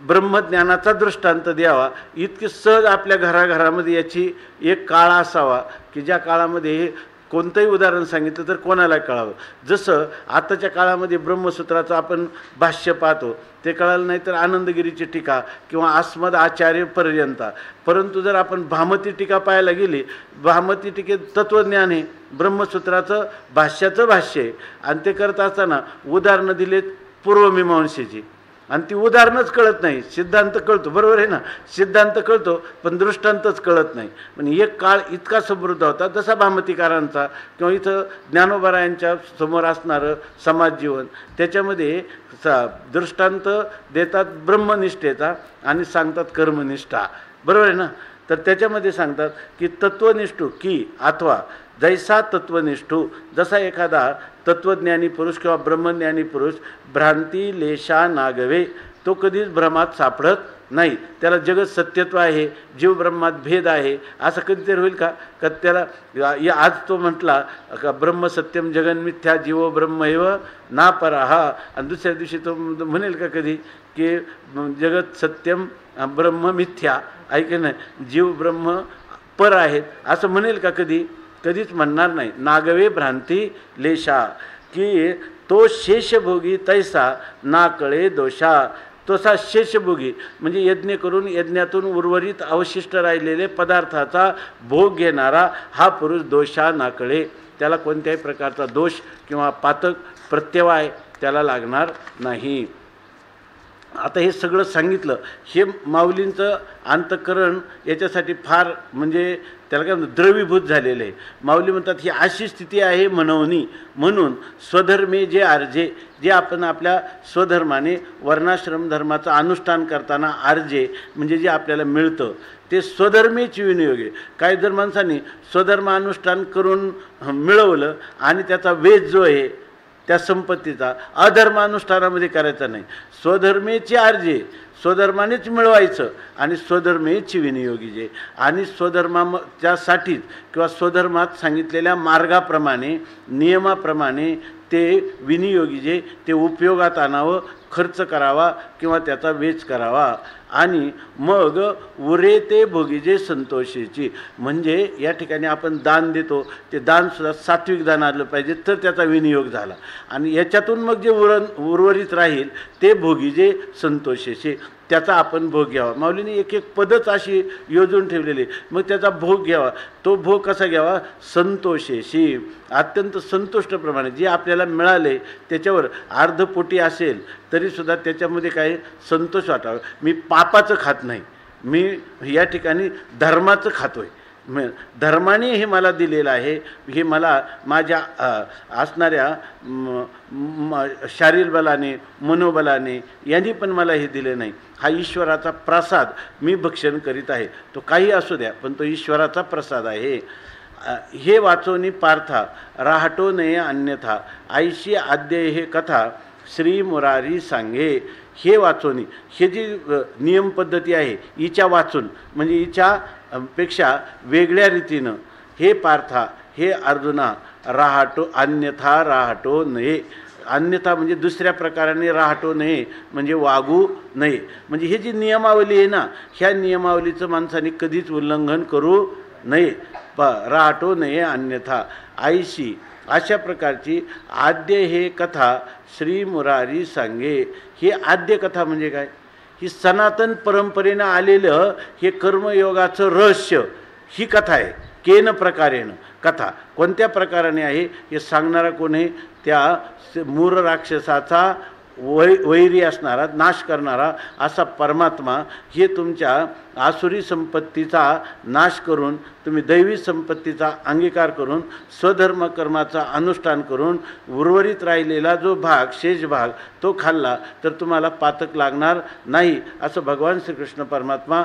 ब्रह्मज्ञानाचा दृष्टांत द्यावा. इतके सहज आपल्या घराघरामध्ये याची एक काळ असावा की ज्या काळामध्ये कोणतंही उदाहरण सांगितलं तर कोणाला कळावं. जसं आताच्या काळामध्ये ब्रह्मसूत्राचं आपण भाष्य पाहतो, ते कळालं नाही तर आनंदगिरीची टीका किंवा अस्मद आचार्यपर्यंत. परंतु जर आपण भामती टीका पाहायला गेली, भामती टीकेत तत्त्वज्ञान आहे, ब्रह्मसूत्राचं भाष्याचं भाष्य आहे, आणि ते करत असताना उदाहरणं दिलेत पूर्वमीमांसेची, आणि ती उदाहरणच कळत नाही. सिद्धांत कळतो, बरोबर आहे ना, सिद्धांत कळतो पण दृष्टांतच कळत नाही. पण एक काळ इतका समृद्ध होता जसा भामतीकारांचा किंवा इथं ज्ञानोबारायांच्या समोर असणारं समाज जीवन, त्याच्यामध्ये दृष्टांत देतात ब्रह्मनिष्ठेचा आणि सांगतात कर्मनिष्ठा, बरोबर आहे ना. तर त्याच्यामध्ये सांगतात की तत्वनिष्ठू की अथवा जैसा तत्वनिष्ठू, जसा एखादा तत्वज्ञानी पुरुष किंवा ब्रह्मज्ञानी पुरुष भ्रांती लेशा नागवे, तो कधीच भ्रमात सापडत नाही. त्याला जगत सत्यत्व आहे, जीव ब्रह्मात भेद आहे, असं कधीतरी होईल का? का त्याला आज तो म्हटला का ब्रह्मसत्यम जगन्मिथ्या जीवो ब्रह्मैव ना पराहा, आणि दुसऱ्या दिवशी तो म्हणेल का कधी की जगत सत्यम ब्रह्म मिथ्या, ऐक नाही, जीव ब्रह्म पर आहेत, असं म्हणेल का कधी? कधीच म्हणणार नाही. नागवे भ्रांती लेशा, की तो शेषभोगी तैसा ना कळे दोषा. तसा शेषभोगी म्हणजे यज्ञ करून यज्ञातून उर्वरित अवशिष्ट राहिलेले पदार्थाचा भोग घेणारा हा पुरुष दोषा ना कळे, त्याला कोणत्याही प्रकारचा दोष किंवा पातक प्रत्यवाय त्याला लागणार नाही. आता हे सगळं सांगितलं, हे माऊलींचं अंतःकरण याच्यासाठी फार म्हणजे त्याला काय म्हणतात द्रवीभूत झालेलं आहे. माऊली म्हणतात ही अशी स्थिती आहे म्हणून, म्हणून स्वधर्मे जे आर्जे, जे आपण आपल्या स्वधर्माने वर्णाश्रम धर्माचं अनुष्ठान करताना आर्जे म्हणजे जे आपल्याला मिळतं ते स्वधर्मेची विनियोगे. काही जर माणसांनी स्वधर्मानुष्ठान करून मिळवलं आणि त्याचा वेध जो आहे त्या संपत्तीचा अधर्मानुष्ठानामध्ये करायचा नाही. स्वधर्मेची आर्जे, स्वधर्मानेच मिळवायचं, आणि स्वधर्मेची विनियोगी जे, आणि स्वधर्माच्यासाठीच किंवा स्वधर्मात सांगितलेल्या मार्गाप्रमाणे नियमाप्रमाणे ते विनियोगी जे ते उपयोगात आणावं, खर्च करावा किंवा त्याचा वेच करावा. आणि मग उरे ते भोगीजे संतोषेची, म्हणजे या ठिकाणी आपण दान देतो ते दानसुद्धा सात्विक दान आलं पाहिजे तर त्याचा विनियोग झाला, आणि याच्यातून मग जे उर्वरित राहील ते भोगीजे संतोषेचे, त्याचा आपण भोग घ्यावा. माऊलीने एक एक पदच अशी योजून ठेवलेली, मग त्याचा भोग घ्यावा. तो भोग कसा घ्यावा? संतोषेशी, अत्यंत संतुष्टप्रमाणे. जे आपल्याला मिळाले त्याच्यावर अर्धपोटी असेल तरीसुद्धा त्याच्यामध्ये काही संतोष वाटावा. मी पापाचं खात नाही, मी या ठिकाणी धर्माचं खातो आहे, धर्माने हे मला दिलेलं आहे, हे मला माझ्या असणाऱ्या शारीर बलाने मनोबलाने यांनी पण मला हे दिले नाही. हा ईश्वराचा प्रसाद मी भक्षण करीत आहे. तो काही असू द्या पण तो ईश्वराचा प्रसाद आहे. हे वाचोनी पार्था राहतो नये अन्यथा, आईशी आद्य हे कथा श्री मुरारी सांगे. हे वाचोनी, हे जी नियम पद्धती आहे हिच्या वाचून म्हणजे हिच्या पेक्षा वेगळ्या रीतीनं, हे पार्था, हे अर्जुना, राहतो अन्यथा राहतो नये. अन्यथा म्हणजे दुसऱ्या प्रकाराने राहतो नये म्हणजे वागू नये. म्हणजे ही जी नियमावली आहे ना, ह्या नियमावलीचं माणसाने कधीच उल्लंघन करू नये. राहतो नये अन्यथा आईशी, अशा प्रकारची आद्य हे कथा श्री मुरारी सांगे. ही आद्य कथा म्हणजे काय? ही सनातन परंपरेनं आलेलं हे कर्मयोगाचं रहस्य ही कथा आहे. केन प्रकारेनं कथा कोणत्या प्रकाराने आहे हे सांगणारा कोण आहे? त्या मूर राक्षसाचा वैरी असणारा, नाश करणारा असा परमात्मा. हे तुमच्या आसुरी संपत्तीचा नाश करून तुम्ही दैवी संपत्तीचा अंगीकार करून स्वधर्म कर्माचा अनुष्ठान करून उर्वरित राहिलेला जो भाग, शेष भाग तो खाल्ला तर तुम्हाला पातक लागणार नाही, असं भगवान श्रीकृष्ण परमात्मा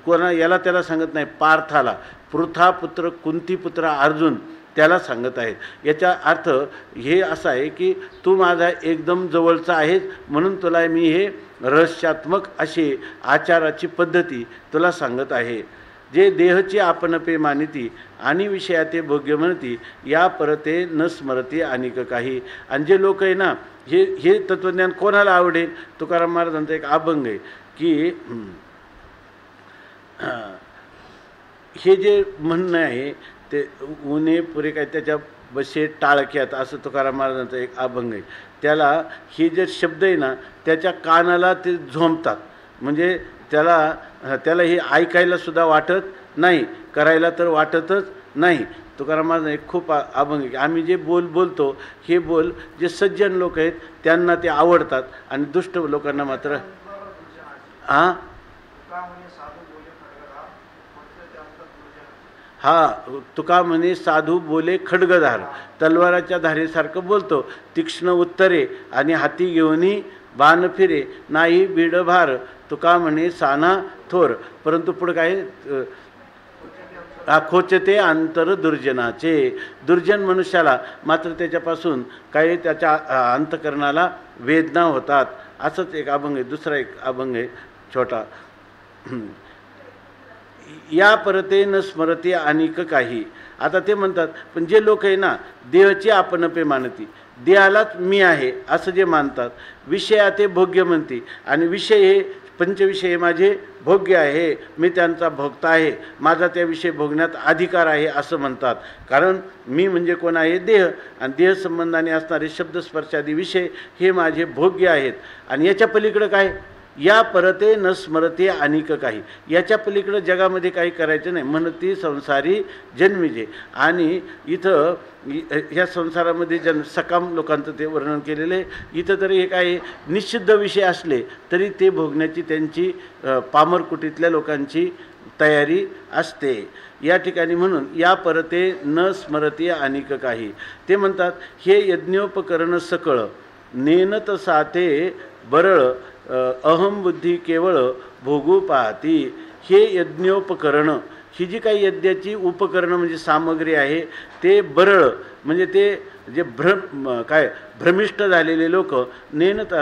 कोणा याला त्याला सांगत नाही, पार्थाला, पृथापुत्र कुंतीपुत्र अर्जुन त्याला सांगत आहेत. याचा अर्थ हे असा आहे की तू माझा एकदम जवळचा आहेस म्हणून तुला मी हे रहस्यात्मक अशी आचाराची पद्धती तुला सांगत आहे. जे देहची आपणपे मानिती आणि विषयाते भोग्य म्हणती, या परते न स्मरती अनिक काही. आणि जे लोक आहे ना, हे तत्त्वज्ञान कोणाला आवडेल? तुकाराम महाराजांचा एक अभंग आहे की हे जे म्हणणं आहे ते उणे पुरे काय त्याच्या बसे टाळक्यात, असं तुकाराम महाराजांचा एक अभंग आहे. त्याला हे जे शब्द आहे ना त्याच्या कानाला ते झोंबतात, म्हणजे त्याला हे ऐकायला सुद्धा वाटत नाही, करायला तर वाटतच नाही. तुकाराम महाराज एक खूप अभंग आहे. आम्ही जे बोलतो हे बोल जे सज्जन लोक आहेत त्यांना ते आवडतात आणि दुष्ट लोकांना मात्र तुका म्हणे साधू बोले खड्गधार, तलवाराच्या धारेसारखं बोलतो. तीक्ष्ण उत्तरे आणि हाती घेऊनी बाण फिरे, नाही बीड भार. तुका म्हणे साना थोर, परंतु पुढं काय खोचते अंतर दुर्जनाचे. दुर्जन मनुष्याला मात्र त्याच्यापासून काही त्याच्या अंतकरणाला वेदना होतात. असंच एक अभंग आहे. दुसरा एक अभंग आहे छोटा. या परते न स्मरते अनेक काही. आता ते म्हणतात पण जे लोक आहे ना देहाची आपणपे मानती, देहालाच मी आहे असं जे मानतात, विषया ते भोग्य म्हणते आणि विषय हे पंचविषय हे माझे भोग्य आहे, मी त्यांचा भोगता आहे, माझा त्याविषयी भोगण्यात अधिकार आहे असं म्हणतात. कारण मी म्हणजे कोण आहे? देह, आणि देह संबंधाने असणारे शब्द स्पर्शादी विषय हे माझे भोग्य आहेत. आणि याच्या पलीकडं काय? या परते न स्मरते अनेक काही. याच्या पलीकडं जगामध्ये काही करायचं नाही. म्हणती संसारी जन्मिजे. आणि इथं ह्या संसारामध्ये सकाम लोकांचं ते वर्णन केलेलं आहे. इथं तरी हे काही निषिद्ध विषय असले तरी ते भोगण्याची त्यांची पामरकुटीतल्या लोकांची तयारी असते या ठिकाणी. म्हणून या परते न स्मरते अनेक काही. ते म्हणतात हे यज्ञोपकरण सकळ नेनत साथे बरळ, अहम बुद्धी केवळ भोगू पाहती. हे यज्ञोपकरण, ही जी काही यज्ञाची उपकरणं म्हणजे सामग्री आहे ते बरळ म्हणजे ते जे भ्रमिष्ट झालेले लोक नेनत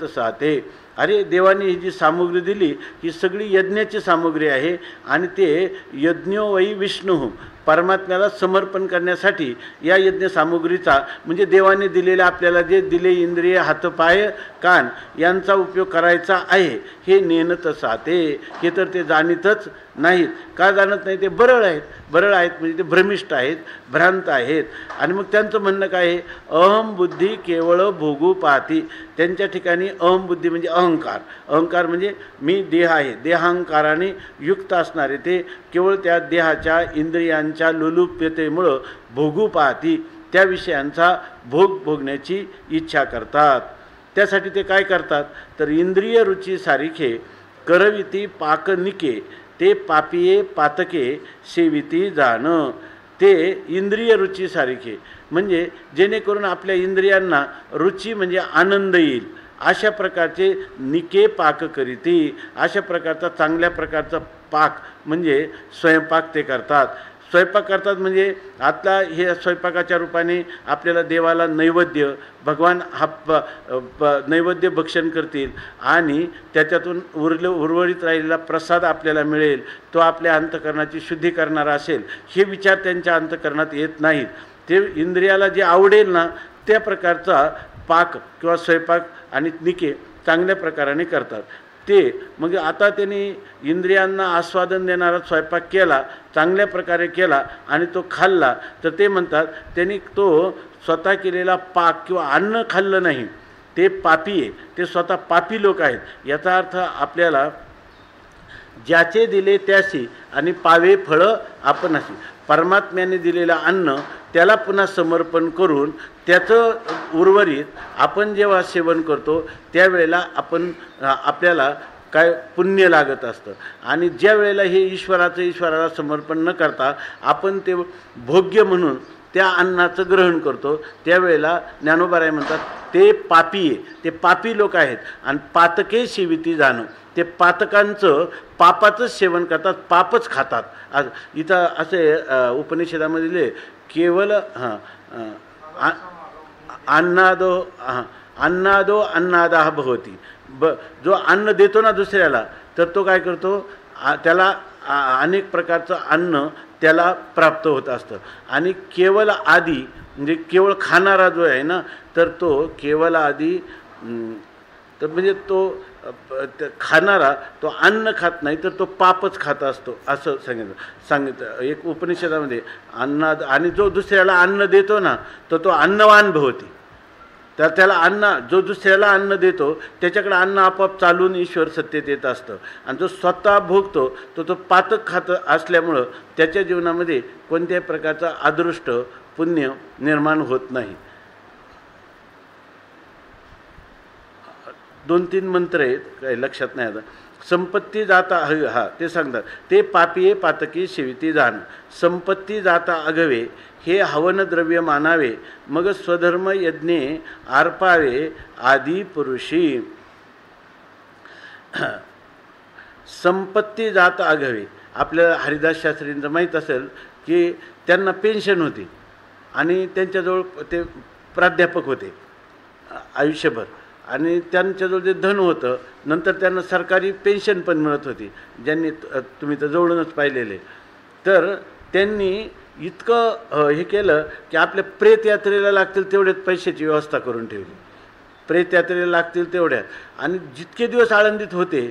साथे. अरे देवाने ही जी सामुग्री दिली ही सगळी यज्ञाची सामुग्री आहे आणि ते यज्ञो वै विष्णू, परमात्म्याला समर्पण करण्यासाठी या यज्ञ सामुग्रीचा म्हणजे देवाने दिलेल्या आपल्याला जे दिले इंद्रिय हातपाय कान यांचा उपयोग करायचा आहे. हे नेनत साथे. हे तर ते जाणीतच नाहीत. का जाणत नाही? ते बरळ आहेत. बरळ आहेत म्हणजे ते भ्रमिष्ट आहेत, भ्रांत आहेत. आणि मग त्यांचं म्हणणं काय आहे? अहम बुद्धी केवळ भोगू पाहती. त्यांच्या ठिकाणी अहम बुद्धी म्हणजे अहंकार. अहंकार म्हणजे मी देह आहे, देहांकाराने युक्त असणारे ते केवळ त्या देहाच्या इंद्रियांच्या लोलुप्यतेमुळं भोगू पाहती, त्या विषयांचा भोगण्याची इच्छा करतात. त्यासाठी ते काय करतात? तर इंद्रिय रुची सारिखे करविती पाकनिके, ते पापिये पातके सेविती जाण. ते इंद्रिय रुची सारिखे म्हणजे जेणेकरून आपल्या इंद्रियांना रुची म्हणजे आनंद येईल अशा प्रकारचे निके पाक करीती. अशा प्रकारचा चांगल्या प्रकारचा पाक म्हणजे स्वयंपाक ते करतात. स्वयंपाक करतात म्हणजे आता हे स्वयंपाकाच्या रूपाने आपल्याला देवाला नैवेद्य, भगवान हा नैवेद्य भक्षण करतील आणि त्याच्यातून उर्वरित राहिलेला प्रसाद आपल्याला मिळेल, तो आपल्या अंतकरणाची शुद्धी करणारा असेल, हे विचार त्यांच्या अंतकरणात येत नाहीत. ते इंद्रियाला जे आवडेल ना त्या प्रकारचा पाक किंवा स्वयंपाक आणि निके चांगल्या प्रकाराने करतात. ते मग आता त्यांनी इंद्रियांना आस्वादन देणारा स्वयंपाक केला, चांगल्या प्रकारे केला आणि तो खाल्ला, तर ते म्हणतात त्यांनी तो स्वतः केलेला पाक किंवा अन्न खाल्लं नाही, ते पापी आहे, ते स्वतः पापी लोक आहेत. याचा अर्थ आपल्याला ज्याचे दिले त्याशी आणि पावे फळं आपणाशी. परमात्म्याने दिलेलं अन्न त्याला पुन्हा समर्पण करून त्याचं उर्वरित आपण जेव्हा सेवन करतो त्यावेळेला आपल्याला काय पुण्य लागत असतं. आणि ज्या वेळेला हे ईश्वराला समर्पण न करता आपण ते भोग्य म्हणून त्या अन्नाचं ग्रहण करतो त्यावेळेला ज्ञानोबाराय म्हणतात ते पापी आहे, ते पापी लोक आहेत. आणि पातके सेविती जाणं, ते पातकांचं पापाचंच सेवन करतात, पापच खातात. इथं असे उपनिषदामध्ये केवळ अन्नादो अन्नादाह भवती. जो अन्न देतो ना दुसऱ्याला तर तो काय करतो? त्याला अनेक प्रकारचं अन्न त्याला प्राप्त होत असतं. आणि केवळ आदी म्हणजे केवळ खाणारा जो आहे ना तर तो केवळ आदी तर म्हणजे तो खाणारा तो अन्न खात नाही तर तो पापच खात असतो असं सांगितलं. एक उपनिषदामध्ये अन्न आणि जो दुसऱ्याला अन्न देतो ना तो अन्नवान भवती. तर त्याला जो दुसऱ्याला अन्न देतो त्याच्याकडे अन्न आपोआप चालून ईश्वर सत्तेत येत असतं. आणि जो स्वतः भोगतो तो पातक खात असल्यामुळं त्याच्या जीवनामध्ये कोणत्याही प्रकारचं अदृष्ट पुण्य निर्माण होत नाही. 2-3 मंत्र आहेत, काही लक्षात नाही आता. संपत्ती जाता हा ते सांगतात, ते पापिये पातकी सेविती जाण, संपत्ती जाता अगवे हे हवन द्रव्य मानावे, मग स्वधर्म यज्ञे आर्पावे आदी पुरुषी. संपत्ती जात अगवे, आपल्याला हरिदास शास्त्रींचं माहीत असेल की त्यांना पेन्शन होती आणि त्यांच्याजवळ ते प्राध्यापक होते आयुष्यभर आणि त्यांच्याजवळ जे धन होतं नंतर त्यांना सरकारी पेन्शन पण मिळत होती, ज्यांनी तुम्ही तर जवळूनच पाहिलेले. तर त्यांनी इतकं हे केलं की आपल्या प्रेतयात्रेला लागतील तेवढ्याच पैशाची व्यवस्था करून ठेवली. प्रेतयात्रेला लागतील तेवढ्या, आणि जितके दिवस आळंदीत होते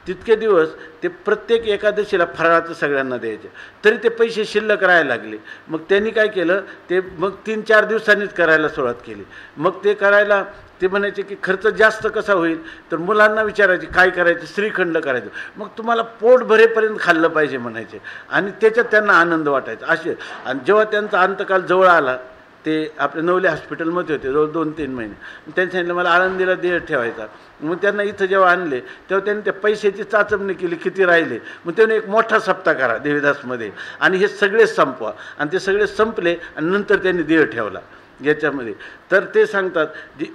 तितके दिवस ते प्रत्येक एकादशीला फराळाचं सगळ्यांना द्यायचे. तरी ते पैसे शिल्लक राहायला लागले. मग त्यांनी काय केलं, ते मग 3-4 दिवसांनीच करायला सुरुवात केली. मग ते करायला ते म्हणायचे की खर्च जास्त कसा होईल, तर मुलांना विचारायचे काय करायचं, श्रीखंड करायचं. मग तुम्हाला पोट भरेपर्यंत खाल्लं पाहिजे म्हणायचे आणि त्याच्यात त्यांना आनंद वाटायचा असे. आणि जेव्हा त्यांचा अंतकाल जवळ आला, ते आपल्या नवले हॉस्पिटलमध्ये होते जवळ 2-3 महिने, त्यांनी सांगितलं मला आळंदीला देह ठेवायचा. मग त्यांना इथं जेव्हा आणले तेव्हा त्यांनी त्या पैशाची चाचपणी केली किती राहिले. मग त्याने एक मोठा सप्ताह करा देवीदासमध्ये आणि हे सगळे संपवा, आणि ते सगळे संपले आणि नंतर त्यांनी देह ठेवला याच्यामध्ये. तर ते सांगतात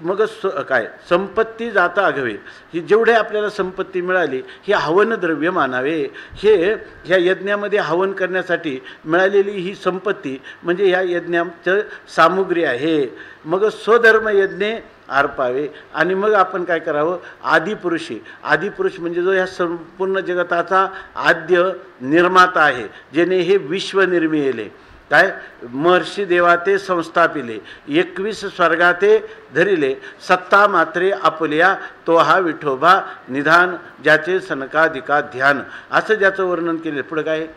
मग काय संपत्ती जाता अघवे, ही जेवढे आपल्याला संपत्ती मिळाली ही हवन द्रव्य मानावे. हे ह्या यज्ञामध्ये हवन करण्यासाठी मिळालेली ही संपत्ती म्हणजे ह्या यज्ञाचं सामुग्री आहे. मग स्वधर्म यज्ञे आर्पावे, आणि मग आपण काय करावं, आदिपुरुषी. आदिपुरुष म्हणजे जो ह्या संपूर्ण जगताचा आद्य निर्माता आहे, ज्याने हे विश्व निर्मिले. काय महर्षी देवाते संस्थापिले, 21 स्वर्गाते धरिले, सत्ता मात्रे आपुल्या तो हा विठोबा निधान, ज्याचे सनकादिका ध्यान, असं ज्याचं वर्णन केले. पुढं काय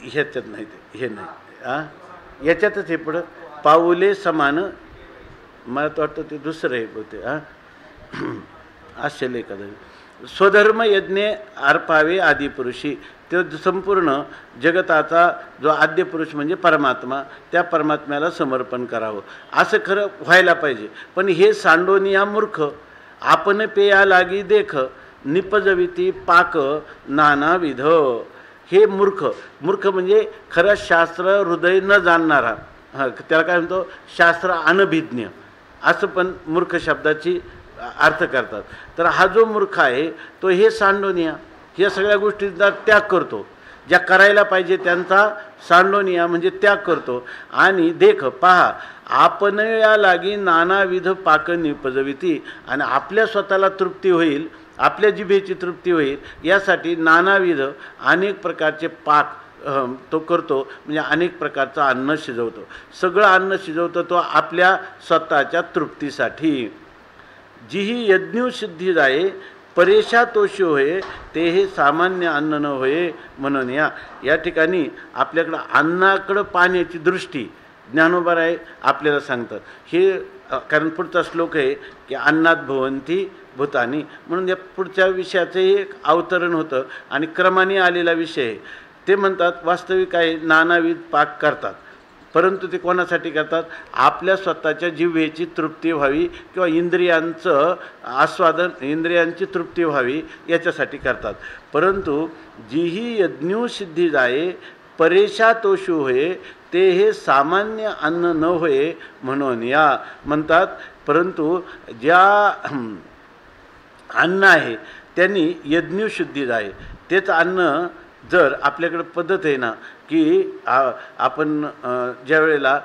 ह्याच्यात नाही, ते हे नाही याच्यातच हे पुढं पाऊले समान, मला तर वाटतं ते दुसरं आहे होते आश्चर्य एखादं. स्वधर्म यज्ञे आर्पावे आदिपुरुषी, ते संपूर्ण जगताचा जो आद्यपुरुष म्हणजे परमात्मा, त्या परमात्म्याला समर्पण करावं असं खरं व्हायला पाहिजे. पण हे सांडोनिया मूर्ख आपण पेया लागी देख, निपजविती पाक नानाविध. हे मूर्ख म्हणजे खरं शास्त्र हृदय न जाणणारा, त्याला काय म्हणतो शास्त्र अनभिज्ञ, असं पण मूर्ख शब्दाची अर्थ करतात. तर हा जो मूर्ख आहे तो हे सांडोनिया या सगळ्या गोष्टींचा त्याग करतो, ज्या करायला पाहिजे त्यांचा सांडोनिया म्हणजे त्याग करतो. आणि देख पहा आपण या लागी नानाविध पाक निपजविती, आणि आपल्या स्वतःला तृप्ती होईल, आपल्या जिभेची तृप्ती होईल यासाठी नानाविध अनेक प्रकारचे पाक तो करतो. म्हणजे अनेक प्रकारचं अन्न शिजवतो, सगळं अन्न शिजवतो तो आपल्या स्वतःच्या तृप्तीसाठी. जिही यज्ञसिद्धी जाये परेशा तोषी होय, ते हे सामान्य अन्न न होय म्हणून या ठिकाणी आपल्याकडं अन्नाकडं पाहण्याची दृष्टी ज्ञानोबाराय आपल्याला सांगतात. हे कारण पुढचा श्लोक आहे की अन्नात भवंती भूतानी, म्हणून या पुढच्या विषयाचं एक अवतरण होतं आणि क्रमाने आलेला विषय आहे. ते म्हणतात वास्तविक आहे नानाविध पाक करतात, परंतु ते कोणासाठी करतात, आपल्या स्वतःच्या जिव्हेची तृप्ती व्हावी किंवा इंद्रियांचं आस्वादन, इंद्रियांची तृप्ती व्हावी याच्यासाठी करतात. परंतु जीही यज्ञसिद्धी जाये परेशा तोषू होय, ते हे सामान्य अन्न न होय म्हणून म्हणतात. परंतु ज्या अन्न आहे त्यांनी यज्ञशुद्धी जाये, तेच अन्न जर आपल्याकडे पद्धत आहे ना की आपण ज्या वेळेला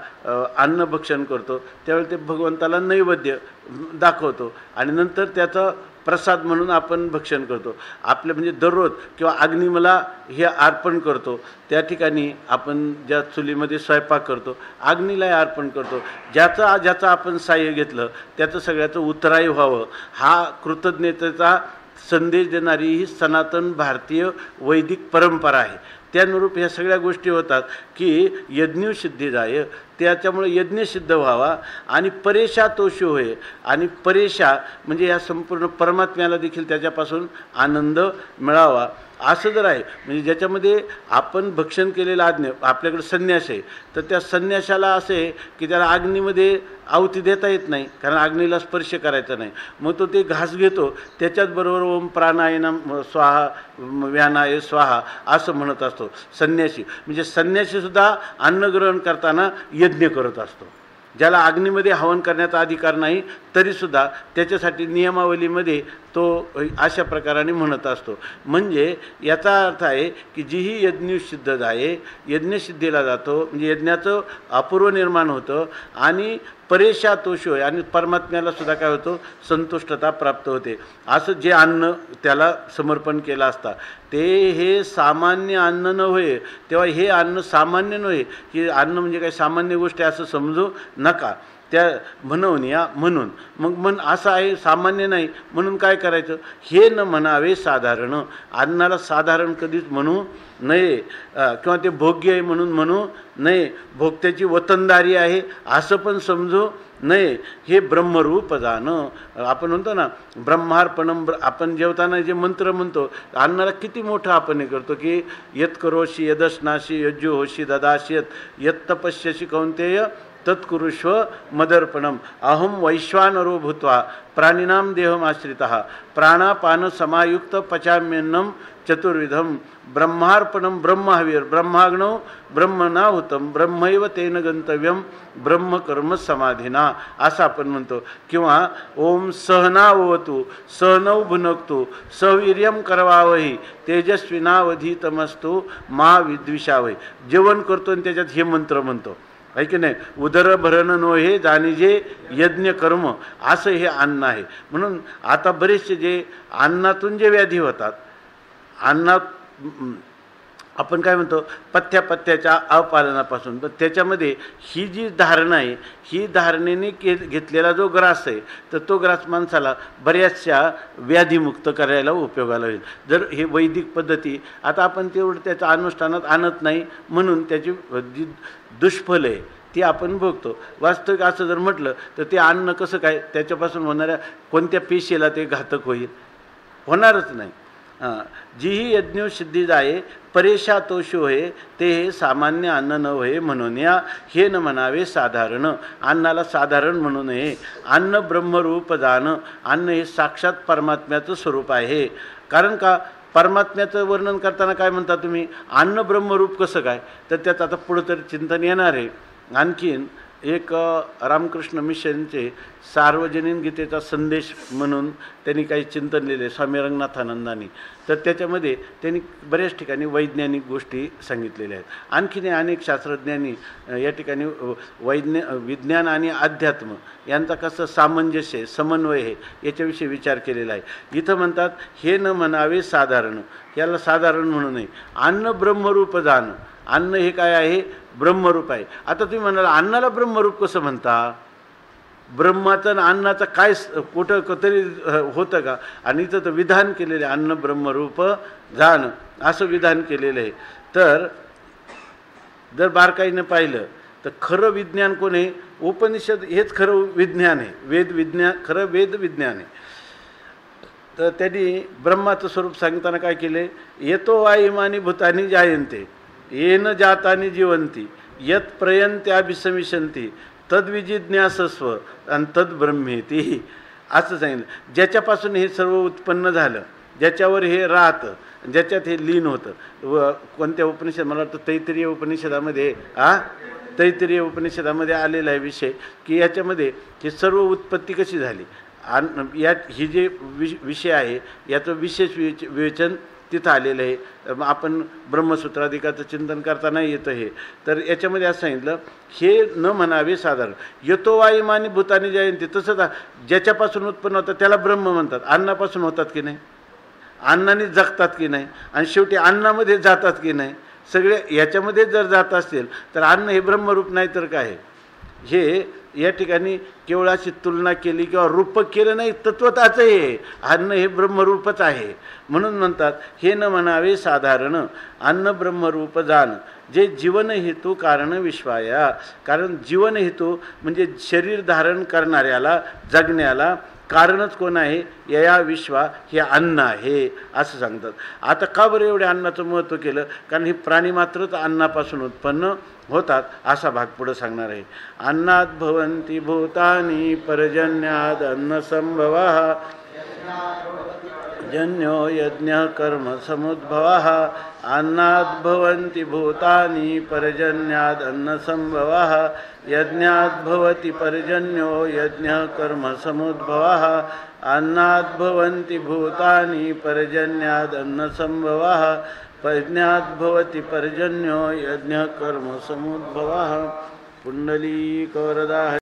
अन्नभक्षण करतो त्यावेळेला ते भगवंताला नैवेद्य दाखवतो आणि नंतर त्याचं प्रसाद म्हणून आपण भक्षण करतो. आपलं म्हणजे दररोज किंवा अग्निमला हे अर्पण करतो. त्या ठिकाणी आपण ज्या चुलीमध्ये स्वयंपाक करतो अग्नीलाही अर्पण करतो. ज्याचं आपण साह्य घेतलं त्याचं सगळ्याचं उत्तराई व्हावं हा कृतज्ञतेचा संदेश देणारी ही सनातन भारतीय वैदिक परंपरा आहे. त्यानुरूप ह्या सगळ्या गोष्टी होतात की यज्ञसिद्धी जाय, त्याच्यामुळे यज्ञ सिद्ध व्हावा आणि परेशा तोषी होय. आणि परेशा म्हणजे या संपूर्ण परमात्म्याला देखील त्याच्यापासून आनंद मिळावा असं जर आहे. म्हणजे ज्याच्यामध्ये आपण भक्षण केलेलं आज्ञा आपल्याकडे संन्यास आहे तर त्या संन्यासाला असे आहे की त्याला अग्नीमध्ये आहुती देता येत नाही कारण अग्नीला स्पर्श करायचा नाही. मग तो ते घास घेतो त्याच्याचबरोबर ओम प्राणायाम स्वाहा व्यानाय स्वाहा असं म्हणत असतो संन्यासी. म्हणजे संन्यासीसुद्धा अन्नग्रहण करताना यज्ञ करत असतो. ज्याला अग्नीमध्ये हवन करण्याचा अधिकार नाही तरीसुद्धा त्याच्यासाठी नियमावलीमध्ये तो अशा प्रकाराने म्हणत असतो. म्हणजे याचा अर्थ आहे की जीही यज्ञसिद्ध जाये, यज्ञसिद्धीला जातो म्हणजे यज्ञाचं अपूर्व निर्माण होतं आणि परेशा तोष होय आणि परमात्म्याला सुद्धा काय होतं संतुष्टता प्राप्त होते. असं जे अन्न त्याला समर्पण केलं असता ते हे सामान्य अन्न न होय. तेव्हा हे अन्न सामान्य नव्हे की अन्न म्हणजे काही सामान्य गोष्ट असं समजू नका. त्या म्हणून या म्हणून मग असं आहे सामान्य नाही म्हणून काय करायचं हे न म्हणावे साधारण. अन्नाला साधारण कधीच म्हणू नये किंवा ते भोग्य आहे म्हणून म्हणू नये. भोगत्याची वतनदारी आहे असं पण समजू नये. हे ब्रह्मरूप जाणं. आपण म्हणतो ना ब्रह्मार्पणम आपण जेवताना जे मंत्र म्हणतो अन्नाला किती मोठं आपण हे करतो की यत करोशी यदश्नाशी यज्जु होशी ददाशी यत तपस्यशी कौंतेय तत्कुरुष्व मदर्पणम अहम वैश्वानरो भूत्वा प्राणिनाम देहमाश्रितः प्राणापान समायुक्त पचाम्यन्नम चतुर्विधम ब्रह्मार्पणम ब्रह्महवीर ब्रह्माग्नौ ब्रह्मनाहुतम ब्रह्मैव तेन गंतव्यम ब्रह्मकर्म समाधिना असं आपण म्हणतो. किंवा ओम सहनावतु सहनौ भुनक्तु सवीर्यम करवावही तेजस्विनावधीतमस्तु मा विद्विषावही. जेवण करतो आणि त्याच्यात हे मंत्र म्हणतो आहे की नाही. उदरभरण नो हे जाणीजे यज्ञ कर्म असं हे अन्न आहे. म्हणून आता बरेचसे जे अन्नातून जे व्याधी होतात अन्नात आपण काय म्हणतो पथ्याच्या अपालनापासून तर त्याच्यामध्ये ही जी धारणा आहे ही धारणेने घेतलेला जो ग्रास आहे तर तो ग्रास माणसाला बऱ्याचशा व्याधीमुक्त करायला उपयोगाला होईल. जर हे वैदिक पद्धती आता आपण तेवढं त्याच्या अनुष्ठानात आणत नाही म्हणून त्याची जी दुष्फल आहे ती आपण भोगतो. वास्तविक असं जर म्हटलं तर ते अन्न कसं काय त्याच्यापासून होणाऱ्या कोणत्या पेशीला ते घातक होईल होणारच नाही. जीही यज्ञसिद्धी जाये परेशा तोष होय ते हे सामान्य अन्न न होय म्हणून या हे न म्हणावे साधारण. अन्नाला साधारण म्हणू नये. अन्न ब्रह्मरूप जाणं. अन्न हे साक्षात परमात्म्याचं स्वरूप आहे. कारण का परमात्म्याचं वर्णन करताना काय म्हणता तुम्ही अन्न ब्रह्मरूप कसं काय तर त्याचं आता पुढं तर चिंतन येणार आहे. आणखीन एक रामकृष्ण मिशनचे सार्वजनिक गीतेचा संदेश म्हणून त्यांनी काही चिंतन लिहिले स्वामी रंगनाथानंदांनी. तर त्याच्यामध्ये त्यांनी बऱ्याच ठिकाणी वैज्ञानिक गोष्टी सांगितलेल्या आहेत. आणखीन अनेक शास्त्रज्ञांनी या ठिकाणी विज्ञान आणि अध्यात्म यांचा कसं सामंजस्य आहे समन्वय आहे याच्याविषयी विचार केलेला आहे. इथं म्हणतात हे न म्हणावे साधारण. याला साधारण म्हणू नये. अन्न ब्रह्मरूप जाणं. अन्न हे काय आहे ब्रह्मरूप आहे. आता तुम्ही म्हणाला अन्नाला ब्रह्मरूप कसं म्हणता. ब्रह्माचं आणि अन्नाचं काय कुठं तरी होतं का. आणि इथं तर विधान केलेलं आहे अन्न ब्रह्मरूप जाणं असं विधान केलेलं आहे. तर जर बारकाईनं पाहिलं तर खरं विज्ञान कोण आहे उपनिषद हेच खरं विज्ञान आहे. वेद विज्ञान खरं वेद विज्ञान आहे. तर त्यांनी ब्रह्माचं स्वरूप सांगताना काय केले येतो वा इमानी भूतानी जायन्ते येन जातानी जीवंती यत प्रयंत्याभिसमिशंती तद्विजिज्ञासस्व आणि तद्ब्रह्मेती असं सांगितलं. ज्याच्यापासून हे सर्व उत्पन्न झालं ज्याच्यावर हे राहतं ज्याच्यात हे लीन होतं. व कोणत्या उपनिषद मला वाटतं तैत्तिरीय उपनिषदामध्ये तैत्तिरीय उपनिषदामध्ये आलेला आहे विषय की याच्यामध्ये ही सर्व उत्पत्ती कशी झाली आणि यात ही जे विषय आहे याचं विशेष विवेचन तिथं आलेलं आहे. आपण ब्रह्मसूत्राधिकाचं चिंतन करताना येतं हे. तर याच्यामध्ये असं सांगितलं, हे न म्हणावे साधारण. यतो वा इमानी भूतानी जयंती, तसंच ज्याच्यापासून उत्पन्न होतं त्याला ब्रह्म म्हणतात. अन्नापासून होतात की नाही, अन्नाने जगतात की नाही, आणि शेवटी अन्नामध्ये जातात की नाही. सगळे याच्यामध्ये जर जात असतील तर अन्न हे ब्रह्मरूप नाही तर काय. हे या ठिकाणी केवळ अशी तुलना केली किंवा रूपक केलं नाही, तत्वताचं हे अन्न हे ब्रह्मरूपच आहे. म्हणून म्हणतात हे न म्हणावे साधारण, अन्न ब्रह्मरूप जाण, जे जीवन हेतू कारण विश्वाया. कारण जीवन हेतू म्हणजे शरीर धारण करणाऱ्याला, जगण्याला कारणच कोण आहे, यया विश्वा, हे अन्न आहे असं सांगतात. आता का बरं एवढे अन्नाचं महत्त्व केलं? कारण हे प्राणी मात्रच अन्नापासून उत्पन्न होतात असा भाग पुढं सांगणार आहे. अन्नात भवन्ति भूतानि पर्जन्याद अन्न संभवः जन्यो यज्ञ कर्म समुद्भवः. अन्नात भवन्ति भूतानि पर्जन्याद अन्न संभवः यज्ञात भवति पर्जन्यो यज्ञ कर्म समुद्भवः. अन्नात भवन्ति भूतानि पर्जन्याद अन्न संभवः यज्ञात भवति पर्जन्यो यज्ञ कर्म समुद्भवः. पुंडलीक वरदा.